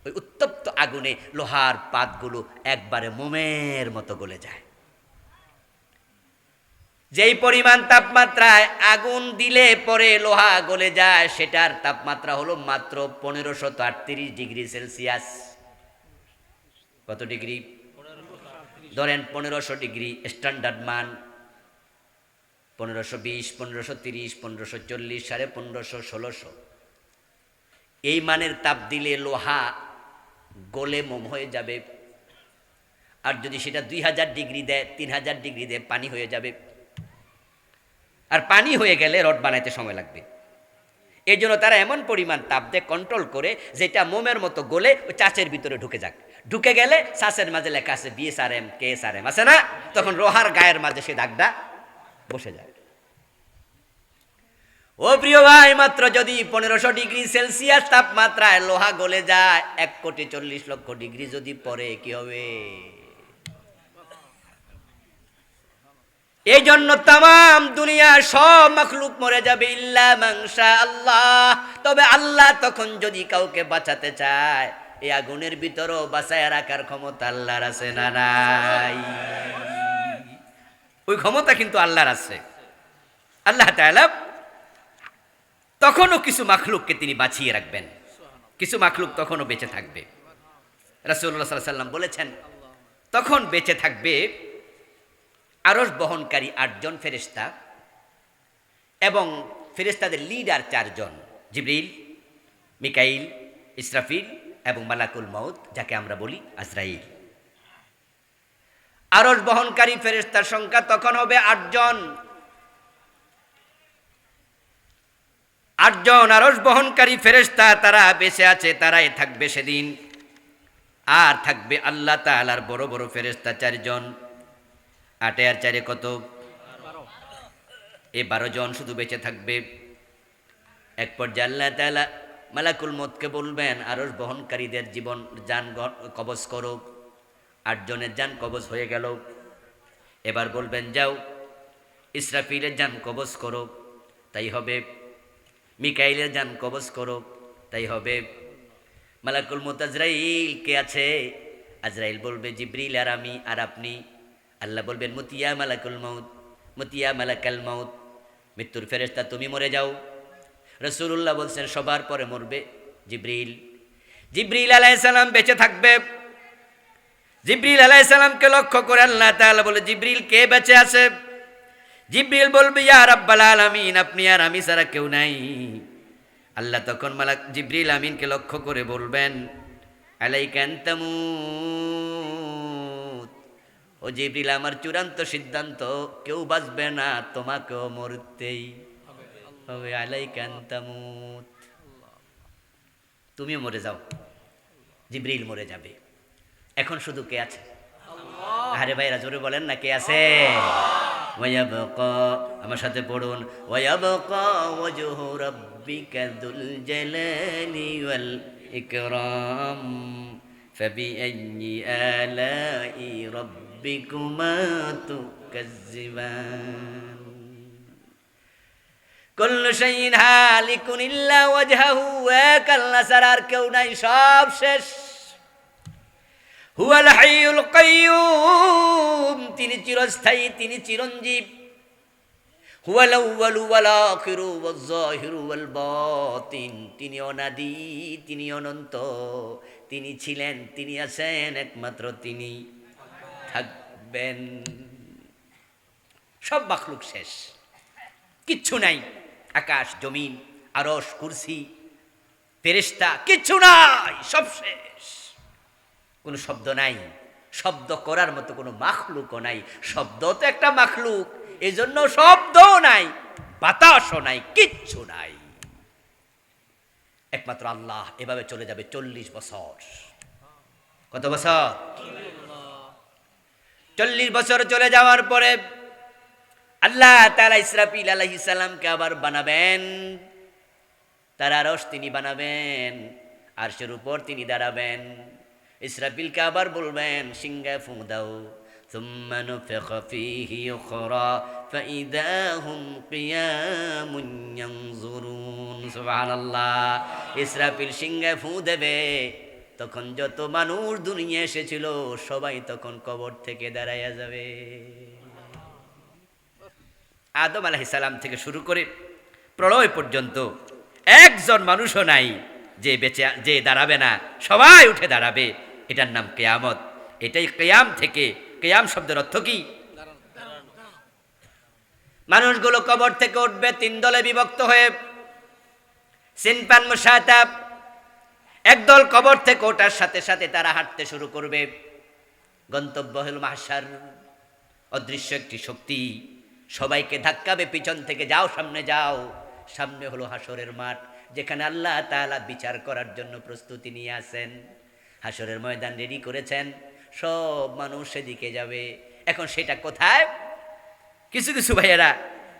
ওই উত্তপ্ত আগুনে লোহার পাতগুলো একবারে মোমের মতো গলে যায়। যেই পরিমাণ তাপমাত্রায় আগুন দিলে পরে লোহা গলে যায়, সেটার তাপমাত্রা হলো মাত্র 1538 ডিগ্রি সেলসিয়াস। কত ডিগ্রি? ধরেন 1500 ডিগ্রি স্ট্যান্ডার্ড মান, 1520, 1530, 1540, 1550, 1600, এই মানের তাপ দিলে লোহা গলে মোম হয়ে যাবে। আর যদি সেটা 2000 ডিগ্রি দেয়, 3000 ডিগ্রি দেয়, পানি হয়ে যাবে। আর পানি হয়ে গেলে রড বানাইতে সময় লাগবে। এই জন্য তারা এমন পরিমাণ তাপ দিয়ে কন্ট্রোল করে যেটা মোমের মতো গলে ওই চাচের ভিতরে ঢুকে যাক। ঢুকে গেলে চাচের মাঝে লেখা আছে BSRM KSRM আছে না, তখন লোহার গায়ের মাঝে সে দাগটা বসে যায়। ও প্রিয় ভাই, মাত্র যদি 1500 ডিগ্রি সেলসিয়াস তাপমাত্রায় লোহা গলে যায়, 1,40,00,000 ডিগ্রি যদি পরে কি হবে? এই জন্য তাম দুনিয়ার সব মাখলুক মরে যাবে ইল্লা মানশা আল্লাহ। তবে আল্লাহ তখন যদি কাউকে বাঁচাতে চায়, এই আগুনের ভিতরও বাঁচায় রাখার ক্ষমতা আল্লাহর আছে না নাই? ওই ক্ষমতা কিন্তু আল্লাহর আছে। আল্লাহ তাআলা তখনও কিছু মাখলুককে তিনি বাঁচিয়ে রাখবেন, কিছু মাখলুক তখনও বেঁচে থাকবে। রাসূলুল্লাহ সাল্লাল্লাহু আলাইহি ওয়াসাল্লাম বলেছেন, তখন বেঁচে থাকবে আরশ বহনকারী 8 জন ফেরেশতা এবং ফেরেশতাদের লিডার 4 জন, জিবরিল, মিকাইল, ইসরাফিল এবং মালাকুল মউত, যাকে আমরা বলি আজরাইল। আরশ বহনকারী ফেরেশতার সংখ্যা তখন হবে 8 জন। 8 জন আরশ বহনকারী ফেরেশতা তারা বেঁচে আছে, তারাই থাকবে সেদিন। আর থাকবে আল্লাহ তাআলার বড় বড় ফেরেশতা 4 জন। 8 আর 4 কত? 12 জন শুধু বেঁচে থাকবে। এক পর্যায়ে আল্লাহ তাআলা মালাকুল মউতকে বলবেন, আরশ বহনকারীদের জীবন জান কবজ করো। 8 জনের জান কবজ হয়ে গেল। এবার বলবেন, যাও ইসরাফিলের জান কবজ করো, তাই হবে। মিকাইলের জান কবজ করো, তাই হবে। মালাকুল মউত আজরাইল কে আছে? আজরাইল বলবে, জিবরিল আর আমি আর আপনি। আল্লাহ বলবেন, মুতিয়া মালাকুল মউত, মুতিয়া মালাকাল মউত, মৃত্যুর ফেরেশতা তুমি মরে যাও। রাসূলুল্লাহ বলছেন, সবার পরে মরবে জিবরিল। জিবরিল আলাইহিস সালাম বেঁচে থাকবে। জিবরিল আলাইহিস সালামকে লক্ষ্য করে আল্লাহ তাআলা বলে, জিবরিল কে বেঁচে আছে? জিবরিল বলবে, ইয়া রাব্বাল আলামিন, আপনি আর আমি ছাড়া কেউ নাই। আল্লাহ তখন জিবরিল আমিনকে লক্ষ্য করে বলবেন, আলাইকা আনতামুত, ও জিবরিল, আমার চূড়ান্ত সিদ্ধান্ত, কেউ বাঁচবে না, তোমাকেও মরতেই হবে। আলাইকা আনতামুত, তুমিও মরে যাও। জিবরিল মরে যাবে। এখন শুধু কে আছে? আরে ভাইরা জোরে বলেন না, কে আছে? ওয়ায়াবকা, আমার সাথে পড়ুন, ওয়ায়াবকা ওয়াজহু রাব্বিকা যুল জালালি ওয়াল ইকরাম ফাবিআইয়ি আলাই রাব্বিকুমা তুকাজ্জিবান। কুল্লু শাইইন হালিকুন ইল্লা ওয়াজহাহু, এক আল্লাহ ছাড়া আর কেউ নাই, সব শেষ। হুয়াল হাইয়ুল কাইয়্যুম, তিনি চিরস্থায়ী, তিনি চিরঞ্জীব। হুয়াল আউয়ালু ওয়াল আখিরু ওয়াজ যাহিরু ওয়াল বাতিন, তিনি অনাদি, তিনি অনন্ত, তিনি ছিলেন, তিনি আছেন, একমাত্র তিনি থাকবেন। সব মাখলুক শেষ, কিচ্ছু নাই। আকাশ জমিন, আরশ, কুরসি, ফেরেশতা, কিচ্ছু নাই, সব শেষ। কোনো শব্দ নাই, শব্দ করার মতো কোনো মাখলুকও নাই। শব্দ তো একটা মাখলুক, এই জন্য শব্দও নাই, বাতাসও নাই, কিচ্ছু নাই। একমাত্র আল্লাহ। এভাবে চলে যাবে 40 বছর। কত বছর? 40 বছর চলে যাওয়ার পরে আল্লাহ তাআলা ইসরাফিল আলাইহিস সালামকে আবার বানাবেন। তার আরশ তিনি বানাবেন, আরশের উপর তিনি দাঁড়াবেন। ইসরাফিলকে আবার বলবেন, সিংহে ফুঁ দাও। সুম্মা নুফিখা ফীহি উখরা ফাইযা হুম কিয়ামুন ইয়ানজুরুন। সুবহানাল্লাহ। ইসরাফিল সিংহে ফুঁ দেবে, তখন যত মানুষ দুনিয়া এসেছিল সবাই তখন কবর থেকে দাঁড়াইয়া যাবে। আদম আলাইহিস সালাম থেকে শুরু করে প্রলয় পর্যন্ত একজন মানুষও নাই যে দাঁড়াবে না, সবাই উঠে দাঁড়াবে। এটার নাম কিয়ামত। এটাই কিয়াম থেকে, কিয়াম শব্দের অর্থ কি? মানুষগুলো কবর থেকে উঠবে তিন দলে বিভক্ত হয়ে, সিনফান মুশাতাব। একদল কবর থেকে ওঠার সাথে সাথে তারা হাঁটতে শুরু করবে। গন্তব্য হল মাহশার। অদৃশ্য একটি শক্তি সবাইকে ধাক্কাবে পিছন থেকে, যাও সামনে যাও। সামনে হলো হাসরের মাঠ, যেখানে আল্লাহ তাআলা বিচার করার জন্য প্রস্তুতি নিয়ে আছেন। হাসরের ময়দান রেডি করেছেন, সব মানুষ সেদিকে যাবে। এখন সেটা কোথায়? কিছু কিছু ভাইয়েরা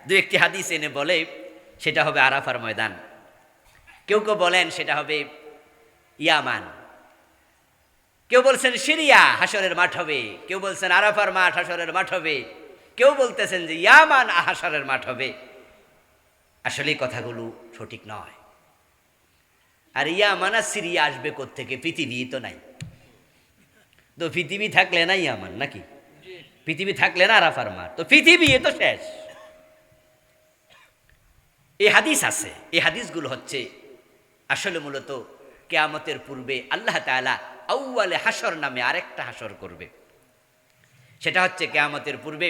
দু একটি হাদিস এনে বলে সেটা হবে আরাফার ময়দান। কেউ কেউ বলেন সেটা হবে ইয়ামান, কেউ বলছেন সিরিয়া হাসরের মাঠ হবে, কেউ বলছেন আরাফার মাঠ হাসরের মাঠ হবে, কেউ বলতেছেন যে ইয়ামান হাসরের মাঠ হবে। আসলে কথাগুলো সঠিক নয়। আর ইয়ামান আর সিরিয়া আসবে কোত্থেকে? পৃথিবী তো নাই। তো পৃথিবী থাকলে না ইয়ামান নাকি? পৃথিবী থাকলে না আরাফার মাঠ? তো পৃথিবী তো শেষ। এই হাদিস আছে, এই হাদিসগুলো হচ্ছে আসলে মূলত কিয়ামতের পূর্বে আল্লাহ তাআলা আউয়ালে হাসর নামে আরেকটা হাসর করবে। সেটা হচ্ছে কিয়ামতের পূর্বে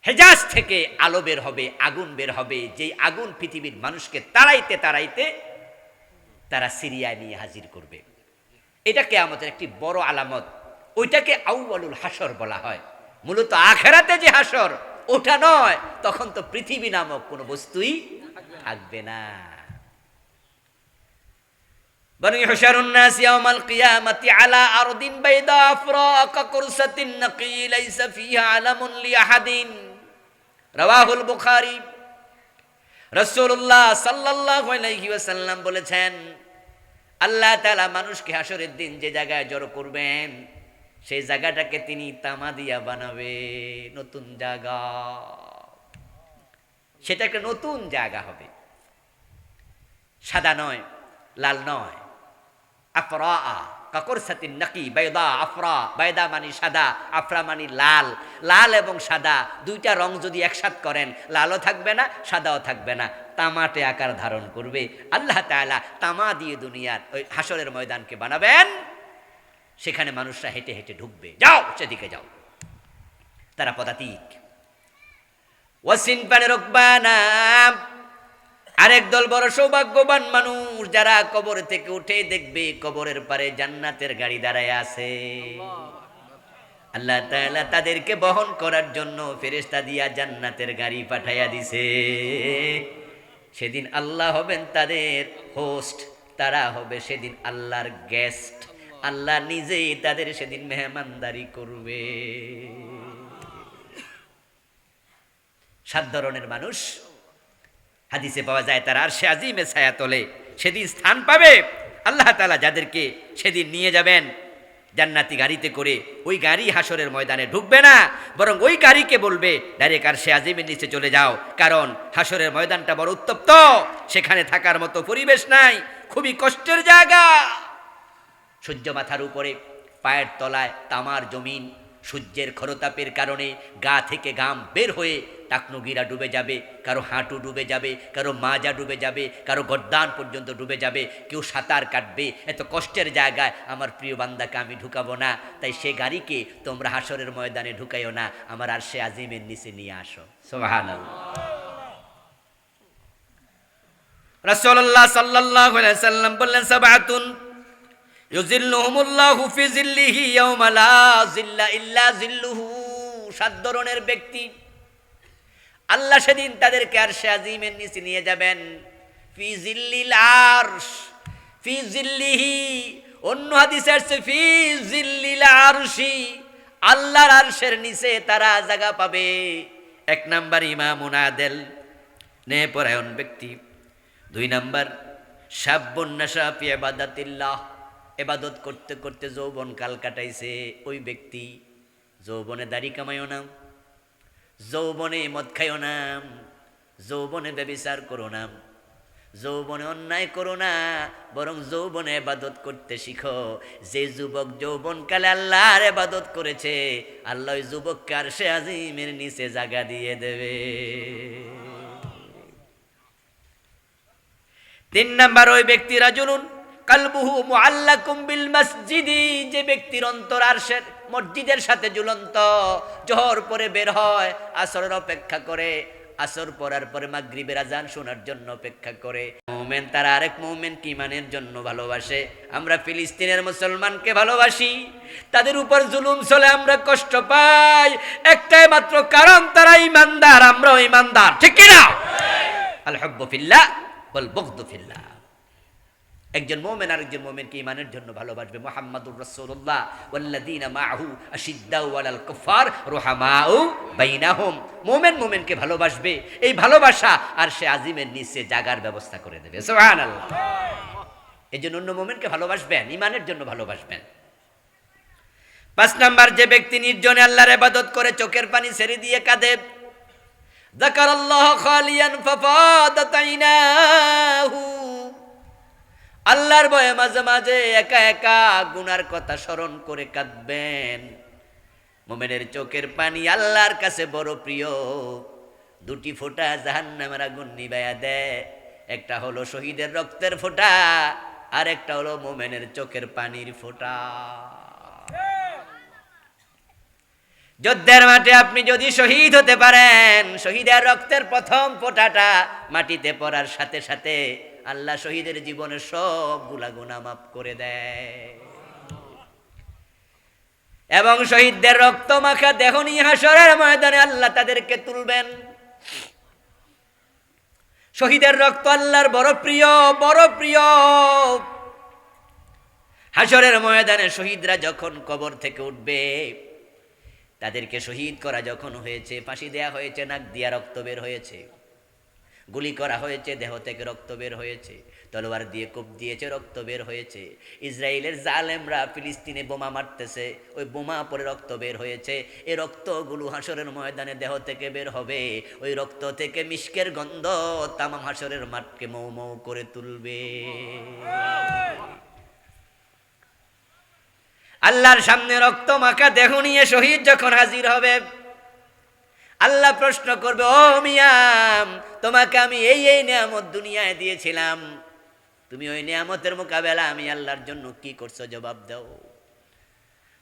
হেজাজ থেকে আলো বের হবে, আগুন বের হবে, যেই আগুন পৃথিবীর মানুষকে তাড়াইতে তাড়াইতে তারা সিরিয়ায় নিয়ে হাজির করবে। এটা কিয়ামতের একটি বড় আলামত। ওইটাকে আউয়ালুল হাসর বলা হয়। মূলত আখিরাতে যে হাসর ওটা নয়, তখন তো পৃথিবী নামক কোনো বস্তুই থাকবে না। বন ইহশারুন নাস ইয়াউমাল কিয়ামাতি আলা আরদিন বাইদা আফরা কাকুরসাতিন নাকি লাইসা ফিহা আলামুন লিআহাদিন। রাওয়াহুল বুখারী। রাসূলুল্লাহ সাল্লাল্লাহু আলাইহি ওয়াসাল্লাম বলেছেন, আল্লাহ তাআলা মানুষকে হাসরের দিন যে জায়গায় জড়ো করবেন সেই জায়গাটাকে তিনি তামা দিয়া বানাবে, নতুন জায়গা। সেটা একটা নতুন জায়গা হবে, সাদা নয়, লাল নয়। আফরা কাকুরসাতিন নাকি বাইদা আফরা, বাইদা মানে সাদা, আফরা মানে লাল। লাল এবং সাদা দুইটা রং যদি একসাথ করেন, লালও থাকবে না সাদাও থাকবে না, তামাটে আকার ধারণ করবে। আল্লাহ তাআলা তামা দিয়ে দুনিয়ার ওই হাসরের ময়দানকে বানাবেন। সেখানে মানুষরা হেঁটে হেঁটে ঢুকবে, যাও সেদিকে যাও। তারা পদাতিক। ওয়াসিনফানে রুকবানা, আরেক দল বড় সৌভাগ্যবান মানুষ, যারা কবর থেকে উঠে দেখবে কবরের পারে জান্নাতের গাড়ি দাঁড়ায় আছে। আল্লাহ তাআলা তাদেরকে বহন করার জন্য ফেরেশতা দিয়া জান্নাতের গাড়ি পাঠাইয়া দিছে। সেদিন আল্লাহ হবেন তাদের হোস্ট, তারা হবে সেদিন আল্লাহর গেস্ট। আল্লাহ নিজেই তাদের সেদিন মেহমানদারি করবে। 7 ধরনের মানুষ হাদিসে পাওয়া যায়, তারা আরশে আজিমের ছায়াতলে সেদিন স্থান পাবে। আল্লাহ তাআলা যাদেরকে সেদিন নিয়ে যাবেন জান্নাতি গাড়িতে করে, ওই গাড়ি হাসরের ময়দানে ঢুকবে না, বরং ওই গাড়িকে বলবে ডাইরেক্ট আরশে আজিমের নিচে চলে যাও। কারণ হাসরের ময়দানটা বড় উত্তপ্ত, সেখানে থাকার মতো পরিবেশ নাই, খুবই কষ্টের জায়গা। সূর্য মাথার উপরে, পায়ের তলায় তামার জমিন। সূর্যের খরতাপের কারণে গা থেকে ঘাম বের হয়ে টাকনুগিরা ডুবে যাবে, কারো হাঁটু ডুবে যাবে, কারো মাজা ডুবে যাবে, কারো গর্দান পর্যন্ত ডুবে যাবে, কেউ সাঁতার কাটবে। এত কষ্টের জায়গায় আমার প্রিয় বান্দাকে আমি ঢুকাবো না, তাই সে গাড়িকে তোমরা হাসরের ময়দানে ঢুকাইও না, আমার আরশে আজিমের নিচে নিয়ে আসো। সুবহানাল্লাহ। রাসূলুল্লাহ সাল্লাল্লাহু আলাইহি ওয়াসাল্লাম বললেন, সাবআতুন ইউজিল্লুহুমুল্লাহু ফি জিল্লিহি ইয়াওমা লা জিল্লা ইল্লা জিল্লুহু। 7 ধরনের ব্যক্তি আল্লাহ সেদিন তাদেরকে আরশে আজিমের নিচে নিয়ে যাবেন। ফি জিল্লিল আরশ, ফি জিল্লিহি, অন্য হাদিসে আছে ফি জিল্লিল আরশি, আল্লাহর আরশের নিচে তারা জায়গা পাবে। 1 নাম্বার ইমামুন আদেল, ন্যায়পরায়ণ ব্যক্তি। 2 নাম্বার শাবুন নাশা ফি ইবাদাতিল্লাহ, ইবাদত করতে করতে যৌবন কাল কাটাইছে ওই ব্যক্তি। যৌবনে দাড়ি কামাইও না, যৌবনে মদ খাইও না, যৌবনে ব্যভিচার করো না, যৌবনে অন্যায় করো না, বরং যৌবনে ইবাদত করতে শিখো। যে যুবক যৌবনকালে আল্লাহর ইবাদত করেছে, আল্লাহ ওই যুবককে আরশে আজিমের নিচে জায়গা দিয়ে দেবে। 3 নাম্বার, ওই ব্যক্তি রাজুলুন কালবুহু মুআল্লাকুম বিল মসজিদি, যে ব্যক্তির অন্তর আরশের মসজিদের সাথে ঝুলন্ত। জোহর পরে বের হয়, আসরের অপেক্ষা করে, আসর পড়ার পরে মাগরিবের আজান শোনার জন্য অপেক্ষা করে। মুমিন তারা আরেক মুমিনকে ঈমানের জন্য ভালোবাসে। আমরা ফিলিস্তিনের মুসলমানকে ভালোবাসি, তাদের উপর জুলুম চলে আমরা কষ্ট পাই, একটাই মাত্র কারণ তারা ঈমানদার, আমরাও ঈমানদার, ঠিক কি না? আল হুব্বু ফিল্লাহ ওয়াল বুগদু ফিল্লাহ। একজন মুমিন আরেকজন মুমিনকে ঈমানের জন্য ভালোবাসবে। মুহাম্মাদুর রাসূলুল্লাহ ওয়াল্লাযীনা মাআহু আশিদ্দাউ আলাল কুফার রুহামাউ বাইনাহুম। মুমিন মুমিনকে ভালোবাসবে, এই ভালোবাসা আরশে আজিমের নিচে জাগার ব্যবস্থা করে দেবে। সুবহানাল্লাহ। এজন্য অন্য মুমিনকে ভালোবাসবেন, ঈমানের জন্য ভালোবাসবেন। 5 নাম্বার, যে ব্যক্তি নির্জনে আল্লাহর ইবাদত করে চোখের পানি ছেড়ে দিয়ে কাঁদে। যাকারাল্লাহ খালিয়ান ফাফাদাত আইনাহু, আল্লাহর ভয়ে মাঝে মাঝে একা একা গুনার কথা স্মরণ করে কাঁদবেন। মুমিনের চোখের পানি আল্লাহর কাছে বড় প্রিয়। 2টি ফোঁটা জাহান্নামের আগুন নিভাইয়া দেয়। একটা হলো শহীদের রক্তের ফোঁটা, আর একটা হলো মুমিনের চোখের পানির ফোঁটা। যুদ্ধের মাঠে আপনি যদি শহীদ হতে পারেন, শহীদের রক্তের প্রথম ফোঁটাটা মাটিতে পড়ার সাথে সাথে আল্লাহ শহীদের জীবনের সবগুলা গুনাহ মাফ করে দেয়। এবং শহীদদের রক্ত মাখা দেহ নিয়ে হাশরের ময়দানে আল্লাহ তাদেরকে তুলবেন। শহীদের রক্ত আল্লাহর বড় প্রিয়, বড় প্রিয়। হাশরের ময়দানে শহীদরা যখন কবর থেকে উঠবে, তাদেরকে শহীদ করা যখন হয়েছে, ফাঁসি দেয়া হয়েছে, নাক দিয়া রক্ত বের হয়েছে, গুলি করা হয়েছে, দেহ থেকে রক্ত বের হয়েছে, তলোয়ার দিয়ে কোপ দিয়েছে, রক্ত বের হয়েছে। ইসরায়েলের জালেমরা ফিলিস্তিনে বোমা মারতেছে, ওই বোমা পরে রক্ত বের হয়েছে। এই রক্তগুলো হাশরের ময়দানে দেহ থেকে বের হবে। ওই রক্ত থেকে মিশকের গন্ধ তামাম হাশরের মাঠকে মৌ মৌ করে তুলবে। আল্লাহর সামনে রক্ত মাখা দেহ নিয়ে শহীদ যখন হাজির হবে, আল্লাহ প্রশ্ন করবে, ও মিয়াম, তোমাকে আমি এই এই নিয়ামত দুনিয়ায় দিয়েছিলাম, তুমি ওই নিয়ামতের মোকাবেলা আমি আল্লাহর জন্য কি করছো, জবাব দাও।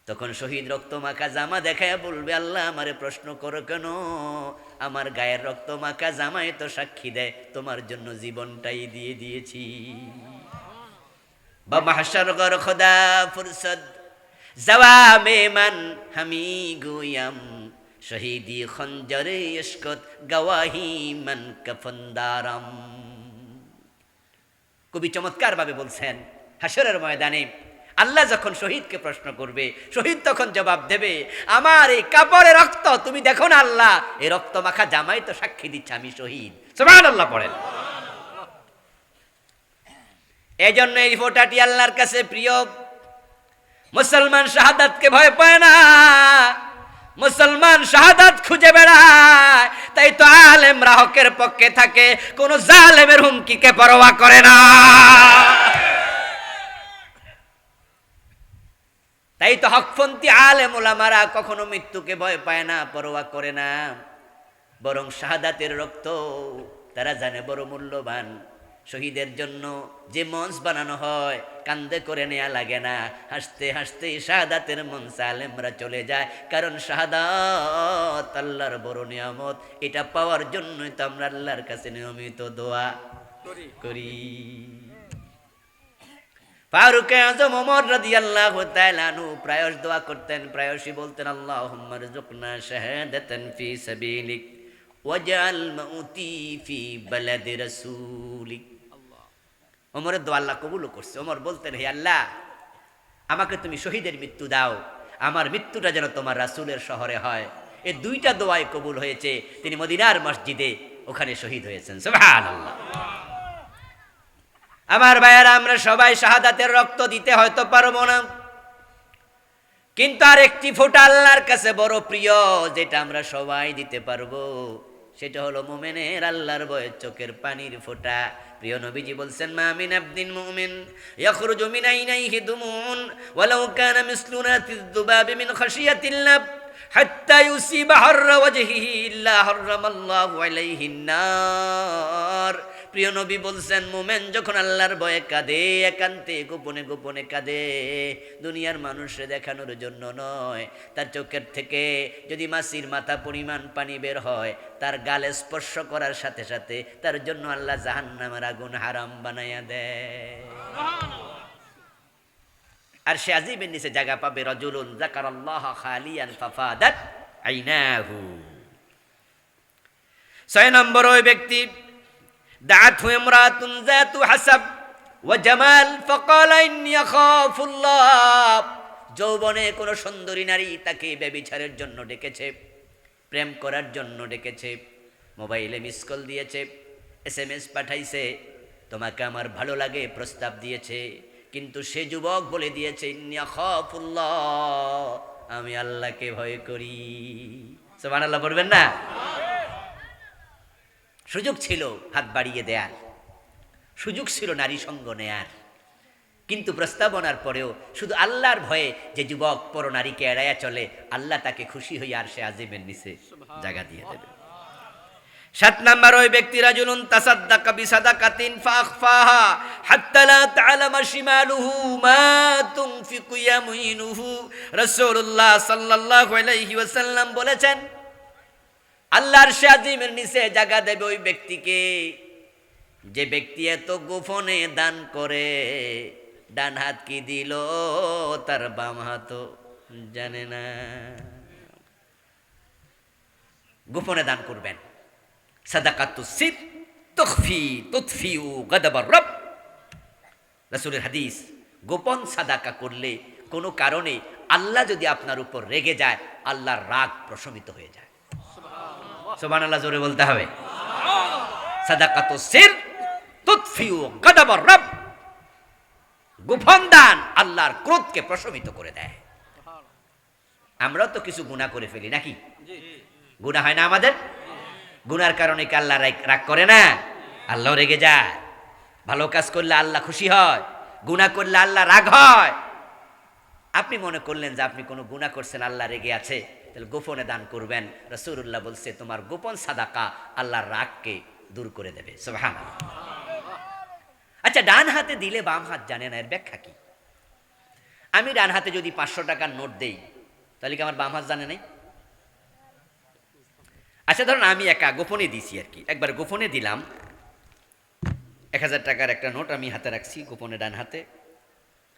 তখন শহীদ রক্ত মাখা জামা দেখায় বলবে, আল্লাহ আমারে প্রশ্ন করো কেন? আমার গায়ের রক্ত মাখা জামাই তো সাক্ষী দেয় তোমার জন্য জীবনটাই দিয়ে দিয়েছি। বা মাহশার গর খোদা ফুরসদ জওয়া মেমান হামি গুয়াম, শহীদি খঞ্জরে ইশকত গওয়াহি মান কফনদারাম। কবি চমৎকার ভাবে বলছেন, হাশরের ময়দানে আল্লাহ যখন শহীদকে প্রশ্ন করবে, শহীদ তখন জবাব দেবে, আমার এই কাপড়ের রক্ত তুমি দেখো না আল্লাহ, এই রক্ত মাখা জামাই তো সাক্ষী দিচ্ছে আমি শহীদ। সুবহানাল্লাহ পড়েন। এজন্য এই ফোঁটাটি আল্লাহর কাছে প্রিয়। মুসলমান শাহাদাতকে ভয় পায় না, মুসলমান শাহাদাত খুঁজে বেড়ায়। তাই তো আলেমরা হকের পক্ষে থাকে, কোন জালেমের হুমকিকে পরোয়া করে না। তাই তো হকপন্থী আলেম ওলামারা কখনো মৃত্যুকে ভয় পায় না, পরোয়া করে না, বরং শাহাদাতের রক্ত তারা জানে বড় মূল্যবান। শহীদের জন্য যে মঞ্চ বানানো হয়, কান্দে করে নেওয়া লাগে না, হাসতে হাসতে শাহাদাতের মঞ্চে আলেমরা চলে যায়। কারণ শাহাদাত আল্লাহর বড় নিয়ামত, এটা পাওয়ার জন্যই তো আমরা আল্লাহর কাছে নিয়মিত দোয়া করি। ফারুক আযম ওমর রাদিয়াল্লাহু তাআলা আনহু প্রায়শ দোয়া করতেন, প্রায়শই বলতেন, আল্লাহুম্মা রযুকনা শাহাদাতান ফি সাবিলিক ওয়াজআল মাউতি ফি বালাদি রাসূলিক। ওমরের দোয়া আল্লাহ কবুল করছে। ওমর বলতেন, হে আল্লাহ, আমাকে তুমি শহীদের মৃত্যু দাও, আমার মৃত্যুটা যেন তোমার রাসূলের শহরে হয়। এই 2টা দোয়াই কবুল হয়েছে। তিনি মদিনার মসজিদে ওখানে শহীদ হয়েছেন। সুবহানাল্লাহ। আমার ভাইয়েরা, আমরা সবাই শাহাদাতের রক্ত দিতে হয়তো পারবো না, কিন্তু আর একটি ফোঁটা আল্লাহর কাছে বড় প্রিয়, যেটা আমরা সবাই দিতে পারবো। সেটা হলো মুমিনের আল্লাহর ভয়ে চোখের পানির ফোঁটা। প্রিয় নবীজি বলছেন, মা মিন আবদিন মুমিন ইয়াখরুজু মিন আইনাইহি দুমুন ওয়ালাউ কানা মিসলুনা তিয-যুবাবি মিন খাশিয়াতিল্লাহ হাত্তা ইউসিবা হাররা ওয়াজহিহি ইল্লা হাররামাল্লাহু আলাইহিন নার। প্রিয় নবী বলছেন, মোমেন যখন আল্লাহর ভয়ে কাঁদে, একান্তে গোপনে গোপনে কাঁদে, দুনিয়ার মানুষে দেখানোর জন্য নয়, তার চোখের থেকে যদি মাছির মাথা পরিমাণ পানি বের হয়, তার গালে স্পর্শ করার সাথে সাথে তার জন্য আল্লাহ জাহান্নামের আগুন হারাম বানাইয়া দেয়। আর সে আজিবের নিচে জায়গা পাবে, রাজুলুন যাকারাল্লাহ খালিয়ান ফাফাদাত আইনাহু। 6 নম্বর, ওই ব্যক্তি দাআতহু ইমরাতুন যাতু হাসাব ওয়া জামাল ফাকালা ইন্নী আখাফুল্লাহ। যৌবনে কোন সুন্দরী নারী তাকে ব্যভিচারের জন্য ডেকেছে, প্রেম করার জন্য ডেকেছে, মোবাইলে মিস কল দিয়েছে, SMS পাঠাইছে, তোমাকে আমার ভালো লাগে প্রস্তাব দিয়েছে, কিন্তু সে যুবক বলে দিয়েছে, ইন্নী আখাফুল্লাহ, আমি আল্লাহকে ভয় করি। সুবহানাল্লাহ বলবেন না? সুযোগ ছিল হাত বাড়িয়ে দেয়ার, সুযোগ ছিল নারী সঙ্গ নেয়ার, কিন্তু প্রস্তাবনার পরেও শুধু আল্লাহর ভয়ে যে যুবক পর নারীকে এড়াইয়া চলে, আল্লাহ তাকে খুশি হয়ে আর সে আজিমের নিচে জায়গা দিয়ে দেবে। 7 নাম্বার, ওই ব্যক্তি রাজুলুন তাসাদ্দাকা বিসাদাকাতিন ফাখফাহা হাত্তা লা তা'লামা শিমালুহু মা তুনফিকু ইয়ামিনুহু। রাসূলুল্লাহ সাল্লাল্লাহু আলাইহি ওয়াসাল্লাম বলেছেন, আল্লাহর আজিমের নিচে জায়গা দেবে ওই ব্যক্তিকে যে ব্যক্তি এত গোপনে দান করে, ডান হাত কি দিল তার বাম হাত জানে না। গোপনে দান করবেন, সাদাকাতুস সির তুতফিউ গাদাবার রব। রাসূলের হাদিস, গোপন সাদাকা করলে কোনো কারণে আল্লাহ যদি আপনার উপর রেগে যায়, আল্লাহর রাগ প্রশমিত হয়ে যায়। সুবহানাল্লাহ জোরে বলতে হবে। সাদাকাতুস সির তুতফিউ গাদাবার রব। গোপন দান আল্লাহর ক্রোধকে প্রশমিত করে দেয়। আমরা তো কিছু গুনাহ করে ফেলি নাকি? গুনাহ হয় না আমাদের? গুনার কারণে কি আল্লাহ রাগ করে না? আল্লাহ রেগে যায়। ভালো কাজ করলে আল্লাহ খুশি হয়, গুনাহ করলে আল্লাহ রাগ হয়। আপনি মনে করলেন যে আপনি কোনো গুনাহ করছেন, আল্লাহ রেগে আছে, তাহলে গোপনে দান করবেন। রাসূলুল্লাহ বলছে, তোমার গোপন সাদাকা আল্লাহর রাগকে দূর করে দেবে। সুবহানাল্লাহ। আচ্ছা, ডান হাতে দিলে বাম হাত জানে না, এর ব্যাখ্যা কি? আমি ডান হাতে যদি 500 টাকার নোট দেই, তাহলে কি আমার বাম হাত জানে নাই? আচ্ছা, ধরুন আমি একা গোপনে দিছি আর কি, একবার গোপনে দিলাম 1000 টাকার একটা নোট আমি হাতে রাখছি গোপনে ডান হাতে।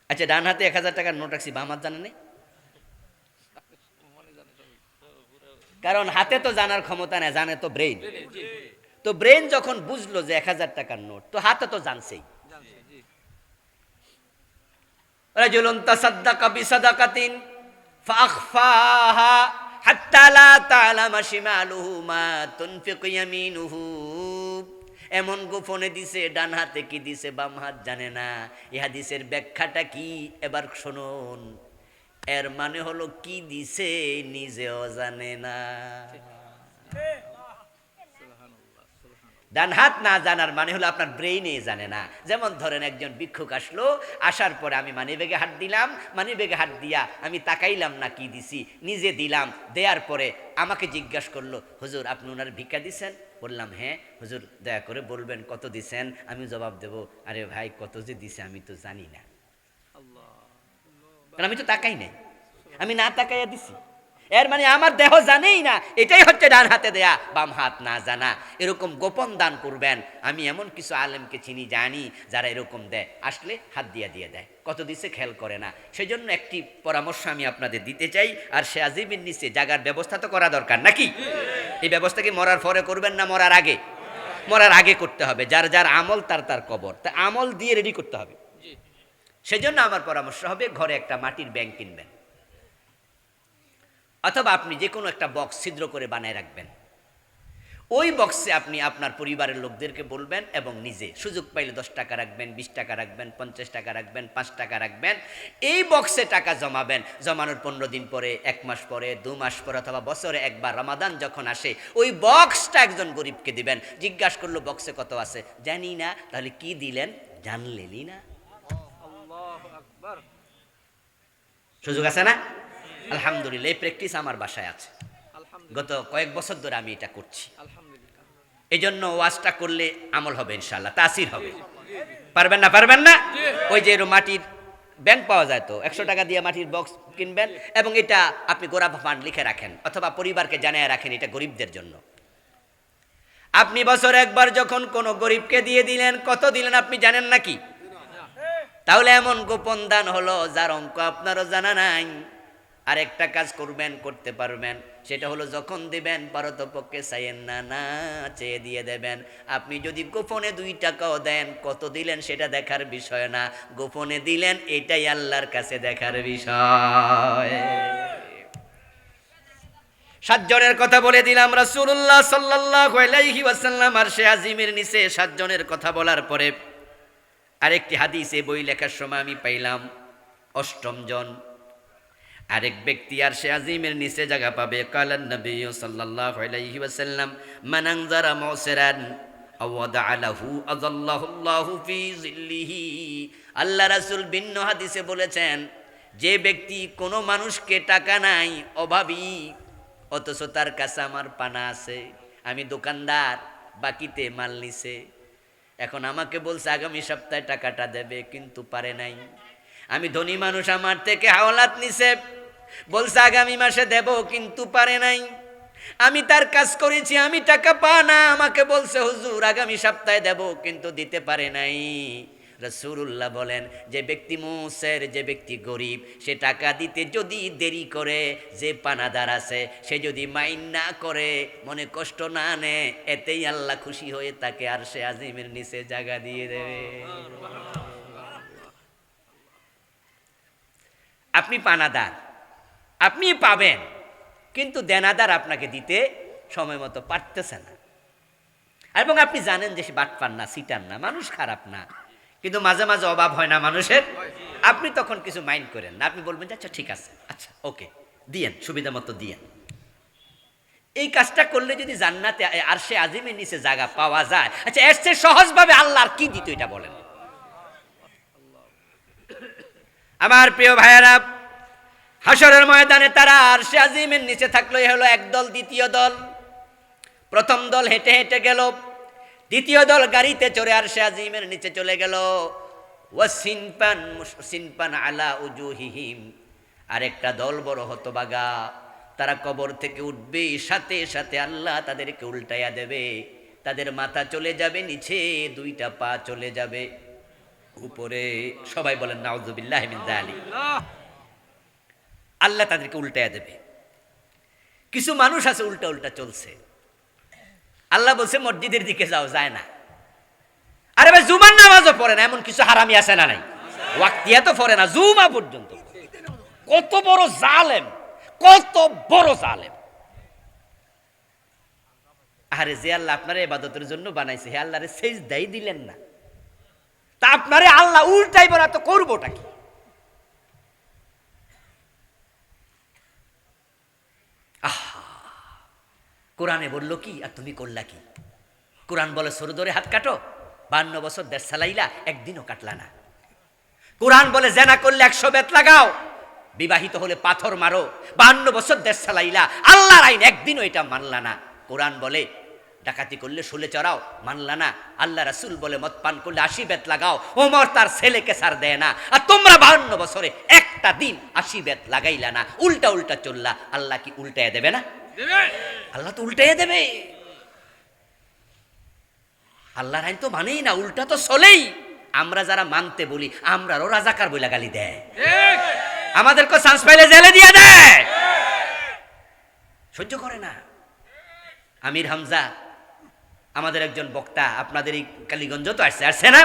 আচ্ছা, ডান হাতে 1000 টাকার নোট রাখছি, বাম হাত জানে নাই? কারণ হাতে তো জানার ক্ষমতা নেই, জানে তো ব্রেইন। তো ব্রেইন যখন বুঝলো যে 1000 টাকার নোট, তো হাতে তো জানছেই। রাজুলুন তাসাদ্দাকা বিসাদাকাতিন ফাখফাহা হাত্তা লা তা'লামা শিমালুহু মা তুনফিকু ইয়ামিনুহু। এমন গোপনে দিছে, ডান হাতে কি দিছে বাম হাত জানে না। এই হাদিসের ব্যাখ্যাটা কি এবার শুনুন। এর মানে হলো কি দিছে নিজেও জানে না। ডান হাত না জানার মানে হলো আপনার ব্রেইনে জানে না। যেমন ধরেন একজন ভিক্ষুক আসলো, আসার পরে আমি মানিব্যাগে হাত দিলাম, মানিব্যাগে হাত দিয়া আমি তাকাইলাম না কি দিছি, নিজে দিলাম। দেওয়ার পরে আমাকে জিজ্ঞাসা করলো, হুজুর আপনি ওনার ভিক্ষা দিছেন? বললাম হ্যাঁ। হুজুর দয়া করে বলবেন কত দিছেন? আমি জবাব দেব, আরে ভাই কত যে দিছে আমি তো জানি না, কারণ আমি তো তাকাই নাই, আমি না তাকাইয়া দিছি। এর মানে আমার দেহ জানেই না। এটাই হচ্ছে ডান হাতে দেয়া, বাম হাত না জানা। এরকম গোপন দান করবেন। আমি এমন কিছু আলেমকে চিনি, জানি, যারা এরকম দেয়, আসলে হাত দিয়ে দেয়, কত দিছে খেয়াল করে না। সেজন্য একটি পরামর্শ আমি আপনাদের দিতে চাই। আর সে আজিমের নিচে জাগার ব্যবস্থা তো করা দরকার নাকি? এই ব্যবস্থা কি মরার পরে করবেন না মরার আগে? মরার আগে করতে হবে। যার যার আমল তার তার কবর, তা আমল দিয়ে রেডি করতে হবে। সেজন্য আমার পরামর্শ হবে, ঘরে একটা মাটির ব্যাংক কিনবেন, অথবা আপনি যে কোনো একটা বক্স ছিদ্র করে বানায় রাখবেন। ওই বক্সে আপনি আপনার পরিবারের লোকদেরকে বলবেন এবং নিজে সুযোগ পাইলে 10 টাকা রাখবেন, 20 টাকা রাখবেন, 50 টাকা রাখবেন, 5 টাকা রাখবেন। এই বক্সে টাকা জমাবেন। জমানোর 15 দিন পরে, 1 মাস পরে, 2 মাস পরে অথবা বছরে একবার রমাদান যখন আসে ওই বক্সটা একজন গরিবকে দিবেন। জিজ্ঞাসা করলো বক্সে কত আছে, জানি না। তাহলে কি দিলেন? জানলেনই না। সুযোগ আছে না? আলহামদুলিল্লাহ, এই প্র্যাকটিস আমার বাসায় আছে। গত কয়েক বছর ধরে আমি এটা করছি। এই জন্য ওয়াজটা করলে আমল হবে ইনশাআল্লাহ, তাসির হবে। পারবেন না? পারবেন না? ওই যে মাটির ব্যাংক পাওয়া যায়, তো 100 টাকা দিয়ে মাটির বক্স কিনবেন এবং এটা আপনি গোরাপ ফান্ড লিখে রাখেন অথবা পরিবারকে জানিয়ে রাখেন, এটা গরিবদের জন্য। আপনি বছরে একবার যখন কোনো গরিবকে দিয়ে দিলেন, কত দিলেন আপনি জানেন নাকি? তাহলে এমন গোপন দান হলো যার অঙ্ক আপনারও জানা নাই। আরেকটা কাজ করবেন, করতে পারবেন, সেটা হলো যখন দিবেন পারতপক্ষে চাইয়েন না, না চেয়ে দিয়ে দেবেন। আপনি যদি গোপনে 2 টাকাও দেন, কত দিলেন সেটা দেখার বিষয় না, গোপনে দিলেন এটাই আল্লাহর কাছে দেখার বিষয়। 7 জনের কথা বলে দিলাম। রাসূলুল্লাহ সাল্লাল্লাহু আলাইহি ওয়াসাল্লাম আরশে আজিমের নিচে 7 জনের কথা বলার পরে আরেকটি হাদিসে বই লেখার সময় আমি পাইলাম 8ম জন আরেক ব্যক্তি আরশে আজিমের নিচে জায়গা পাবে। কালান নবী সাল্লাল্লাহু আলাইহি ওয়াসাল্লাম মান আনজারা মুসিরান আও ওয়াদা'a লাহু আযাল্লাহুল্লাহু ফি জিল্লিহি। আল্লাহ রাসূল ভিন্ন হাদিসে বলেছেন, যে ব্যক্তি কোনো মানুষকে টাকা নাই, অভাবী, অথচ তার কাছে আমার পানা আছে, আমি দোকানদার, বাকিতে মাল নিছে, এখন আমাকে বলছে আগামী সপ্তাহে টাকাটা দেবে, কিন্তু পারে নাই। আমি ধনী মানুষ, আমার থেকে হাওলাত নিছে, বলছে আগামী মাসে দেব, কিন্তু পারে নাই। আমি তার কাজ করেছি, আমি টাকা পা না, আমাকে বলছে হুজুর আগামী সপ্তাহে দেব, কিন্তু দিতে পারে নাই। রাসূলুল্লাহ বলেন, যে ব্যক্তি মুসের, যে ব্যক্তি গরিব, সে টাকা দিতে যদি দেরি করে, যে পানাদার আছে সে যদি মাইন না করে, মনে কষ্ট না নেয়, এতেই আল্লাহ খুশি হয়ে তাকে আরশে আজিমের নিচে জায়গা দিয়ে দেবে। আপনি পানাদার, আপনি পাবেন, কিন্তু দেনাদার আপনাকে দিতে সময় মতো পারতেছে না, এবং আপনি জানেন যে সে বাটপার না, সিটার না, মানুষ খারাপ না, কিন্তু মাঝে মাঝে অভাব হয় না মানুষের। আপনি তখন কিছু মাইন্ড করেন না, আপনি বলবেন আচ্ছা ঠিক আছে, আচ্ছা ওকে দিয়েন, সুবিধা মতো দিয়েন। এই কাজটা করলে যদি জান্নাতে আরশে আজিমের নিচে জায়গা পাওয়া যায়, আচ্ছা এর চেয়ে সহজভাবে আল্লাহ আর কি দিত এটা বলেন। আমার প্রিয় ভাইয়েরা, হাসরের ময়দানে তারা আরশে আজিমের নিচে থাকলো, এ হলো এক দল। দ্বিতীয় দল, প্রথম দল হেঁটে হেঁটে গেল, দ্বিতীয় দল গাড়িতে চড়ে আরশে আজিমের নিচে চলে গেল। ওয়াসিনপান আলা উজুহিহিম, আরেকটা দল বড় হতবাগা, তারা কবর থেকে উঠবে, সাথে সাথে আল্লাহ তাদেরকে উল্টাইয়া দেবে। তাদের মাথা চলে যাবে নিচে, 2টা পা চলে যাবে উপরে। সবাই বলেন নাউযুবিল্লাহি মিন যালিক। আল্লাহ তাদেরকে উল্টাইয়া দেবে। কিছু মানুষ আছে উল্টা উল্টা চলছে, আল্লাহ বলছে মসজিদের দিকে যাও, যায় না। আরে ভাই জুমার নামাজও পড়ে না, এমন কিছু হারামি আছে না নাই? ওয়াক্তিয়া তো পড়ে না, জুমা পর্যন্ত। কত বড় জালেম, কত বড় জালেম! আরে যে আল্লাহ আপনারা ইবাদতের জন্য বানাইছে, হে আল্লাহরে সেজদাই দিলেন না, তা আপনারে আল্লাহ উল্টাইব না তো করবোটা কি? আহা, কোরআনে বললো কি আর তুমি করলা কি? কোরআন বলে সরু ধরে হাত কাটো, 52 বছর দেশ চালাইলা, একদিনও কাটলা না। কোরআন বলে জেনা করলে 100 বেত লাগাও, বিবাহিত হলে পাথর মারো, 52 বছর দেশ চালাইলা, আল্লাহর আইন একদিনও এটা মানলা না। কোরআন বলে ডাকাতি করলে শুলে চড়াও, মানলা না। আল্লাহ রাসূল বলে মদ পান করলে 80 বেত লাগাও, ওমর তার ছেলেকে ছাড় দেয় না। আর তোমরা 52 বছরে একটা দিন 80 বেত লাগাইলা না, উল্টা উল্টা চললা, আল্লাহ কি উল্টাইয়া দেবে না? আল্লাহ তো উল্টাইয়া দেবে। আল্লাহর আইন তো মানেই না, উল্টা তো চলেই। আমরা যারা মানতে বলি, আমরাও রাজাকার বইলা গালি দেয়, আমাদেরকে চান্স পাইলে জেলে দিয়ে দেয়, সহ্য করে না। আমির হামজা আমাদের একজন বক্তা, আপনাদের এই কালীগঞ্জ তো আসছে না,